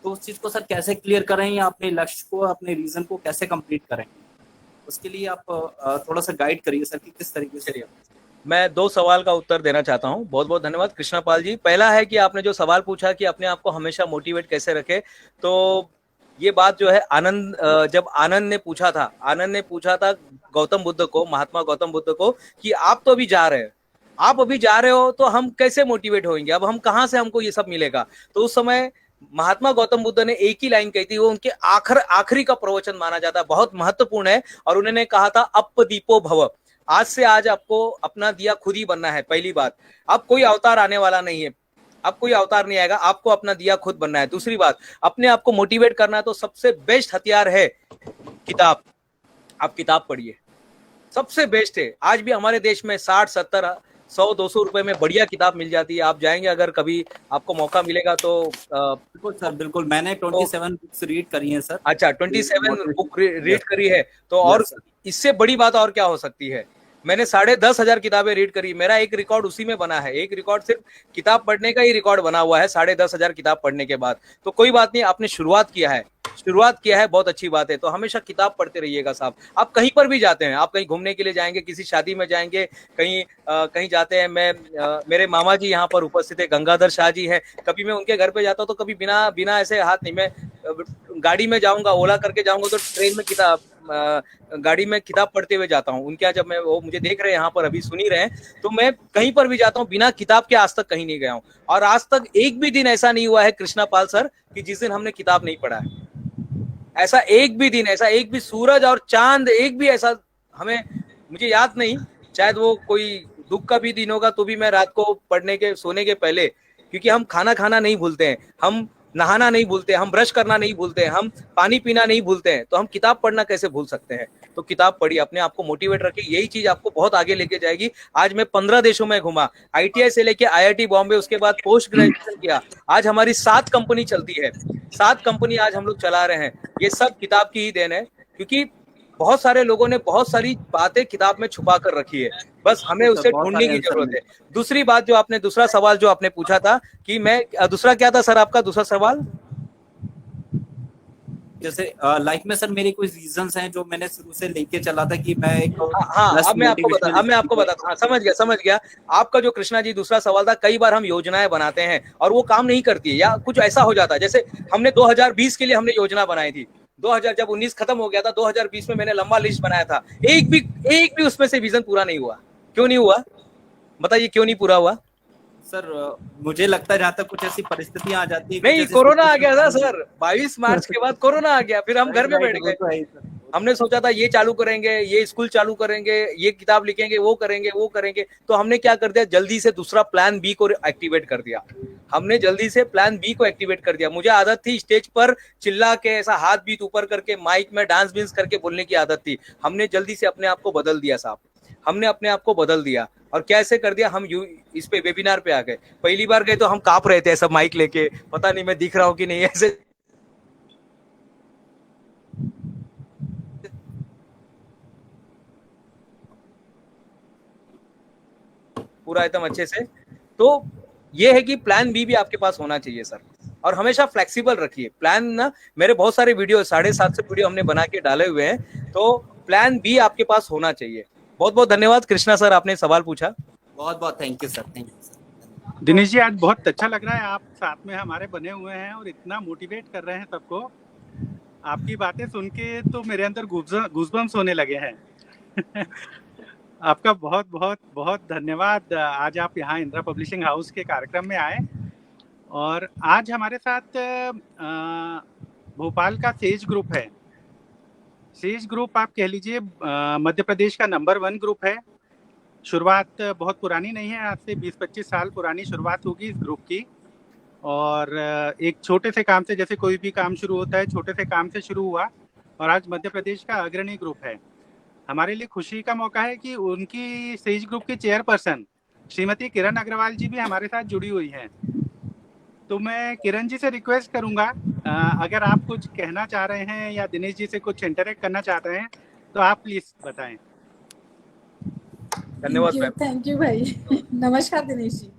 Speaker 7: तो उस चीज को सर कैसे क्लियर करें या अपने लक्ष्य को, अपने रीजन को कैसे कंप्लीट करें, उसके लिए आप थोड़ा सा गाइड करिए सर कि किस तरीके से।
Speaker 2: मैं 2 सवाल का उत्तर देना चाहता हूं। बहुत बहुत धन्यवाद कृष्णापाल जी। पहला है कि आपने जो सवाल पूछा कि अपने आप को हमेशा मोटिवेट कैसे रखें, तो ये बात जो है आनंद, जब आनंद ने पूछा था गौतम बुद्ध को, महात्मा गौतम बुद्ध को, कि आप तो अभी जा रहे हैं, आप अभी जा रहे हो तो हम कैसे मोटिवेट होंगे, अब हम कहाँ से हमको ये सब मिलेगा। तो उस समय महात्मा गौतम बुद्ध ने एक ही लाइन कही थी, वो उनके आखिरी का प्रवचन माना जाता है, बहुत महत्वपूर्ण है, और उन्होंने कहा था अपदीपो भव। आज से आज आपको अपना दिया खुद ही बनना है। पहली बात, अब कोई अवतार आने वाला नहीं है, अब कोई अवतार नहीं आएगा, आपको अपना दिया खुद बनना है। दूसरी बात, अपने आप को मोटिवेट करना है तो सबसे बेस्ट हथियार है किताब। आप किताब पढ़िए, सबसे बेस्ट है। आज भी हमारे देश में 60, 70, 100, 200 रुपए में बढ़िया किताब मिल जाती है। आप जाएंगे, अगर कभी आपको मौका मिलेगा तो
Speaker 7: बिल्कुल सर, बिल्कुल। मैंने 27 बुक्स रीड करी हैं सर।
Speaker 2: अच्छा, 27 बुक रीड करी है तो और इससे बड़ी बात और क्या हो सकती है। मैंने 10,500 किताबें रीड करी, मेरा एक रिकॉर्ड उसी में बना है। एक रिकॉर्ड सिर्फ किताब पढ़ने का ही रिकॉर्ड बना हुआ है 10,500 किताब पढ़ने के बाद। तो कोई बात नहीं, आपने शुरुआत किया है, बहुत अच्छी बात है। तो हमेशा किताब पढ़ते रहिएगा साहब। आप कहीं पर भी जाते हैं, आप कहीं घूमने के लिए जाएंगे, किसी शादी में जाएंगे, कहीं जाते हैं। मेरे मामा जी यहाँ पर उपस्थित है, गंगाधर शाह जी हैं। कभी मैं उनके घर पे जाता हूँ तो कभी बिना ऐसे हाथ नहीं, मैं गाड़ी में जाऊंगा, ओला करके जाऊंगा तो ट्रेन में गाड़ी में किताब पढ़ते हुए जाता हूँ उनके यहाँ। जब मैं, वो मुझे देख रहे हैं यहाँ पर, अभी सुन ही रहे हैं, तो मैं कहीं पर भी जाता हूँ बिना किताब के आज तक कहीं नहीं गया हूँ। और आज तक एक भी दिन ऐसा नहीं हुआ है कृष्णापाल सर कि जिस दिन हमने किताब नहीं पढ़ा है। ऐसा एक भी सूरज और चांद, एक भी ऐसा मुझे याद नहीं, शायद वो कोई दुख का भी दिन होगा तो भी मैं रात को सोने के पहले, क्योंकि हम खाना नहीं भूलते हैं, हम नहाना नहीं भूलते, हम ब्रश करना नहीं भूलते, हम पानी पीना नहीं भूलते हैं, तो हम किताब पढ़ना कैसे भूल सकते हैं। तो किताब पढ़िए, अपने आप को मोटिवेट रखिए, यही चीज आपको बहुत आगे लेके जाएगी। आज मैं 15 देशों में घूमा, ITI से लेके IIT बॉम्बे, उसके बाद पोस्ट ग्रेजुएशन किया। आज हमारी 7 कंपनी चलती है, 7 कंपनी आज हम लोग चला रहे हैं। ये सब किताब की ही देन है, क्योंकि बहुत सारे लोगों ने बहुत सारी बातें किताब में छुपा कर रखी है, बस हमें उसे ढूंढने की जरूरत है। दूसरी बात, जो आपने दूसरा सवाल जो आपने पूछा था कि मैं, दूसरा क्या था सर आपका दूसरा सवाल?
Speaker 7: जैसे लाइफ में सर मेरे कुछ रीजंस हैं जो मैंने शुरू से लेके चला था कि मैं एक,
Speaker 2: अब मैं आपको बताता हूँ। समझ गया आपका जो कृष्णा जी दूसरा सवाल था। कई बार हम योजनाएं बनाते हैं और वो काम नहीं करती है, या कुछ ऐसा हो जाता है। जैसे हमने 2020 के लिए हमने योजना बनाई थी, 2019 खत्म हो गया था, 2020 में मैंने लंबा लिस्ट बनाया था, एक भी उसमें से विजन पूरा नहीं हुआ। क्यों नहीं हुआ बताइए, क्यों नहीं पूरा हुआ?
Speaker 7: सर मुझे लगता है जहाँ तक कुछ ऐसी परिस्थितियां आ जाती है,
Speaker 2: नहीं, कोरोना आ गया था सर, 22 मार्च के बाद कोरोना आ गया, फिर हम घर में बैठ गए। हमने सोचा था ये चालू करेंगे, ये स्कूल चालू करेंगे, ये किताब लिखेंगे, वो करेंगे, तो हमने क्या कर दिया, जल्दी से दूसरा प्लान बी को एक्टिवेट कर दिया। मुझे आदत थी स्टेज पर चिल्ला के, ऐसा हाथ बीत ऊपर करके, माइक में डांस बींस करके बोलने की आदत थी। हमने जल्दी से अपने आप को बदल दिया साहब, हमने अपने आप को बदल दिया। और कैसे कर दिया, हम इस पे वेबिनार पे आ गए। पहली बार गए तो हम कांप रहे थे सब माइक लेके, पता नहीं मैं दिख रहा हूँ कि नहीं, ऐसे पूरा एकदम अच्छे से। तो ये है कि प्लान बी भी आपके पास होना चाहिए सर, और हमेशा फ्लेक्सिबल रखिए प्लान ना। मेरे बहुत सारे वीडियो, 750 वीडियो हमने बना के डाले हुए हैं, तो प्लान बी आपके पास होना चाहिए। बहुत बहुत धन्यवाद कृष्णा सर, आपने सवाल पूछा।
Speaker 7: बहुत बहुत thank you sir.
Speaker 8: Dinesh ji, आज बहुत अच्छा लग रहा है, आप साथ में हमारे बने हुए हैं और इतना मोटिवेट कर रहे हैं सबको। आपकी बातें सुन के तो मेरे अंदर गूज़बम्स होने लगे हैं। आपका बहुत बहुत बहुत धन्यवाद। आज आप यहाँ इंदिरा पब्लिशिंग हाउस के कार्यक्रम में आए, और आज हमारे साथ भोपाल का सेज ग्रुप है। सेज ग्रुप आप कह लीजिए मध्य प्रदेश का नंबर 1 ग्रुप है। शुरुआत बहुत पुरानी नहीं है, आज से 20-25 साल पुरानी शुरुआत होगी इस ग्रुप की। और एक छोटे से काम से, जैसे कोई भी काम शुरू होता है छोटे से काम से शुरू हुआ और आज मध्य प्रदेश का अग्रणी ग्रुप है। हमारे लिए खुशी का मौका है कि उनकी सेज ग्रुप की चेयरपर्सन श्रीमती किरण अग्रवाल जी भी हमारे साथ जुड़ी हुई हैं। तो मैं किरण जी से रिक्वेस्ट करूंगा, अगर आप कुछ कहना चाह रहे हैं या दिनेश जी से कुछ इंटरेक्ट करना चाहते हैं तो आप प्लीज बताएं।
Speaker 2: धन्यवाद मैम।
Speaker 9: थैंक यू भाई। नमस्कार दिनेश जी।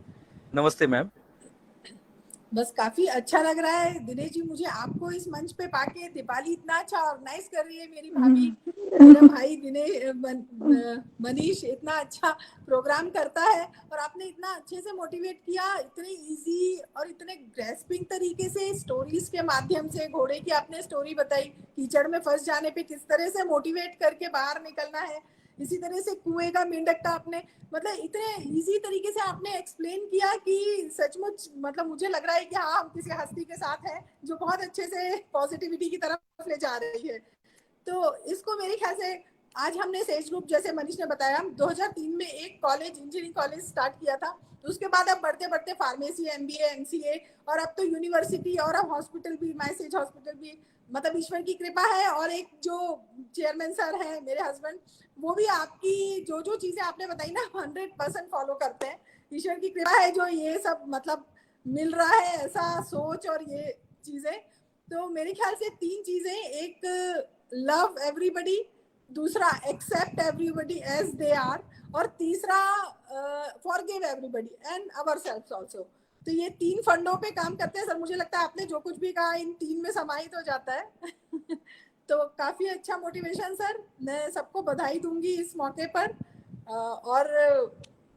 Speaker 2: नमस्ते मैम।
Speaker 9: बस काफी अच्छा लग रहा है दिनेश जी, मुझे आपको इस मंच पे पाके। दीपाली इतना अच्छा ऑर्गेनाइज कर रही है, मेरी भाभी, मेरा भाई मनीष इतना अच्छा प्रोग्राम करता है और आपने इतना अच्छे से मोटिवेट किया, इतने इजी और इतने ग्रेस्पिंग तरीके से स्टोरीज के माध्यम से। घोड़े की आपने स्टोरी बताई, कीचड़ में फंस जाने पे किस तरह से मोटिवेट करके बाहर निकलना है। इसी तरह से कुएं का मेंढक का आपने मतलब इतने इजी तरीके से आपने एक्सप्लेन किया कि सचमुच मतलब मुझे लग रहा है कि हाँ हम किसी हस्ती के साथ हैं जो बहुत अच्छे से पॉजिटिविटी की तरफ ले जा रही है। तो इसको मेरे ख्याल से आज हमने सेज ग्रुप, जैसे मनीष ने बताया, 2003 में एक कॉलेज, इंजीनियरिंग कॉलेज स्टार्ट किया था। तो उसके बाद अब बढ़ते बढ़ते फार्मेसी, MBA, MCA और अब तो यूनिवर्सिटी और अब हॉस्पिटल भी, मैसेज हॉस्पिटल भी। मतलब ईश्वर की कृपा है। और एक जो चेयरमैन सर हैं मेरे हस्बैंड, वो भी आपकी जो जो चीजें आपने बताई ना 100% फॉलो करते हैं। ईश्वर की कृपा है जो ये सब मतलब मिल रहा है, ऐसा सोच और ये चीजें। तो मेरे ख्याल से 3 चीजें, एक लव एवरीबडी, दूसरा accept everybody as they are, और तीसरा forgive everybody and ourselves also. तो ये 3 फंडों पे काम करते हैं सर। मुझे लगता है आपने जो कुछ भी कहा इन 3 में समाहित हो जाता है। तो काफी अच्छा मोटिवेशन सर, मैं सबको बधाई दूंगी इस मौके पर। और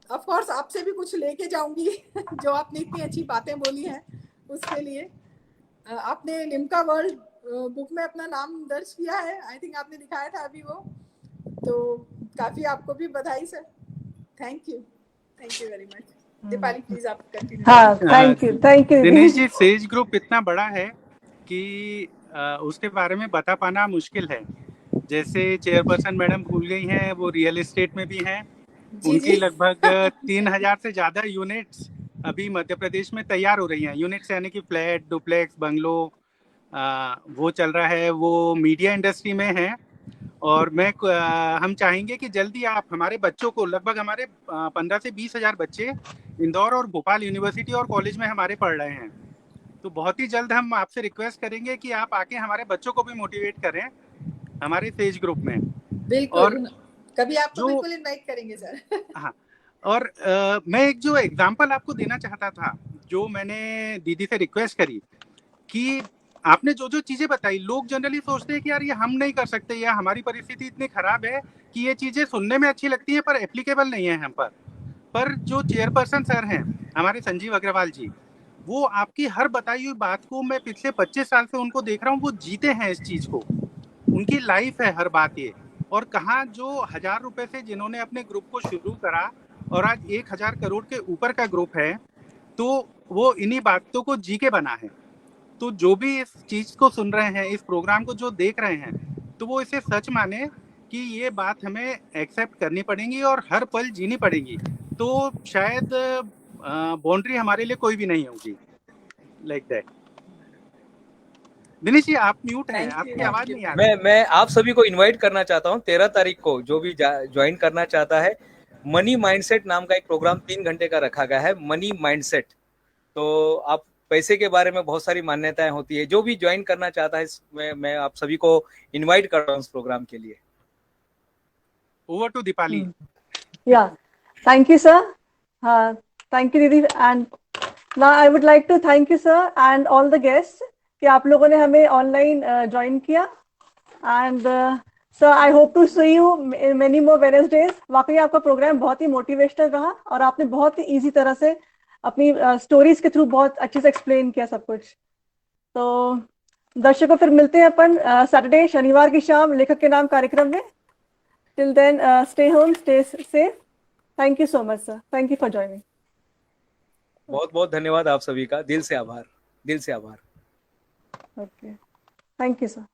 Speaker 9: ऑफ कोर्स आपसे भी कुछ लेके जाऊंगी जो आपने इतनी अच्छी बातें बोली हैं उसके लिए। आपने लिम्का वर्ल्ड बुक में अपना नाम दर्ज किया है, आई थिंक आपने दिखाया था अभी वो। तो काफी आपको भी बधाई sir. Thank you very much. Deepali please आप कंटिन्यू।
Speaker 1: हाँ, thank you
Speaker 8: Dinesh ji, Sage group इतना बड़ा है कि उसके बारे में बता पाना मुश्किल है। जैसे चेयरपर्सन मैडम भूल गई हैं, वो रियल एस्टेट में भी हैं। उनकी लगभग 3000 से ज्यादा यूनिट्स अभी मध्य प्रदेश में तैयार हो रही हैं। यूनिट्स यानी कि फ्लैट, डुप्लेक्स, बंगलो, वो चल रहा है। वो मीडिया इंडस्ट्री में है। और हम चाहेंगे कि जल्दी आप हमारे बच्चों को, लगभग हमारे 15 से 20 हजार बच्चे इंदौर और भोपाल यूनिवर्सिटी और कॉलेज में हमारे पढ़ रहे हैं। तो बहुत ही जल्द हम आपसे रिक्वेस्ट करेंगे कि आप आके हमारे बच्चों को भी मोटिवेट करें हमारे सेज ग्रुप में।
Speaker 9: बिल्कुल,
Speaker 8: और
Speaker 9: कभी आपको बिल्कुल इनवाइट करेंगे सर।
Speaker 8: हाँ, और मैं एक जो एग्जांपल आपको देना चाहता था, जो मैंने दीदी से रिक्वेस्ट करी कि आपने जो जो चीजें बताई, लोग जनरली सोचते हैं कि यार ये हम नहीं कर सकते या हमारी परिस्थिति इतनी खराब है कि ये चीजें सुनने में अच्छी लगती हैं पर एप्लीकेबल नहीं है हम पर जो चेयरपर्सन सर हैं हमारे संजीव अग्रवाल जी, वो आपकी हर बताई हुई बात को, मैं पिछले 25 साल से उनको देख रहा हूँ, वो जीते हैं इस चीज को। उनकी लाइफ है हर बात ये। और कहाँ जो 1000 रुपए से जिन्होंने अपने ग्रुप को शुरू करा और आज 1000 करोड़ के ऊपर का ग्रुप है, तो वो इन्हीं बातों को जी के बना है। तो जो भी इस चीज को सुन रहे हैं, इस प्रोग्राम को जो देख रहे हैं, तो वो इसे सच माने कि ये बात हमें एक्सेप्ट करनी पड़ेगी और हर पल जीनी पड़ेगी। तो शायद बाउंड्री हमारे लिए कोई भी नहीं होगी। Like that. दिनेश जी आप म्यूट हैं, आपकी आवाज नहीं आ रही।
Speaker 2: मैं आप सभी को इनवाइट करना चाहता हूँ 13 तारीख को, जो भी ज्वाइन करना चाहता है। मनी माइंडसेट नाम का एक प्रोग्राम 3 घंटे का रखा गया है, मनी माइंडसेट। तो आप पैसे के बारे में बहुत सारी मान्यताएं होती है, जो भी ज्वाइन करना चाहता है इसमें मैं आप सभी को इनवाइट कर रहा हूँ इस प्रोग्राम के लिए।
Speaker 8: Over to Deepali.
Speaker 1: Yeah thank you sir. हाँ, थैंक यू दीदी। And now I would like to thank you sir and all the guest कि आप लोगों ने हमें ऑनलाइन ज्वाइन किया। And sir I hope to see you many more Wednesdays. वाकई आपका प्रोग्राम बहुत ही मोटिवेशनल रहा और आपने बहुत ही ईजी तरह से अपनी स्टोरीज के थ्रू बहुत अच्छे से एक्सप्लेन किया सब कुछ। तो दर्शकों, फिर मिलते हैं अपन सैटरडे, शनिवार की शाम लेखक के नाम कार्यक्रम में। Till then stay home, stay safe. Thank you so much sir. Thank you for joining.
Speaker 2: बहुत बहुत धन्यवाद आप सभी का, दिल से आभार, दिल से आभार।
Speaker 1: ओके। Thank you, sir.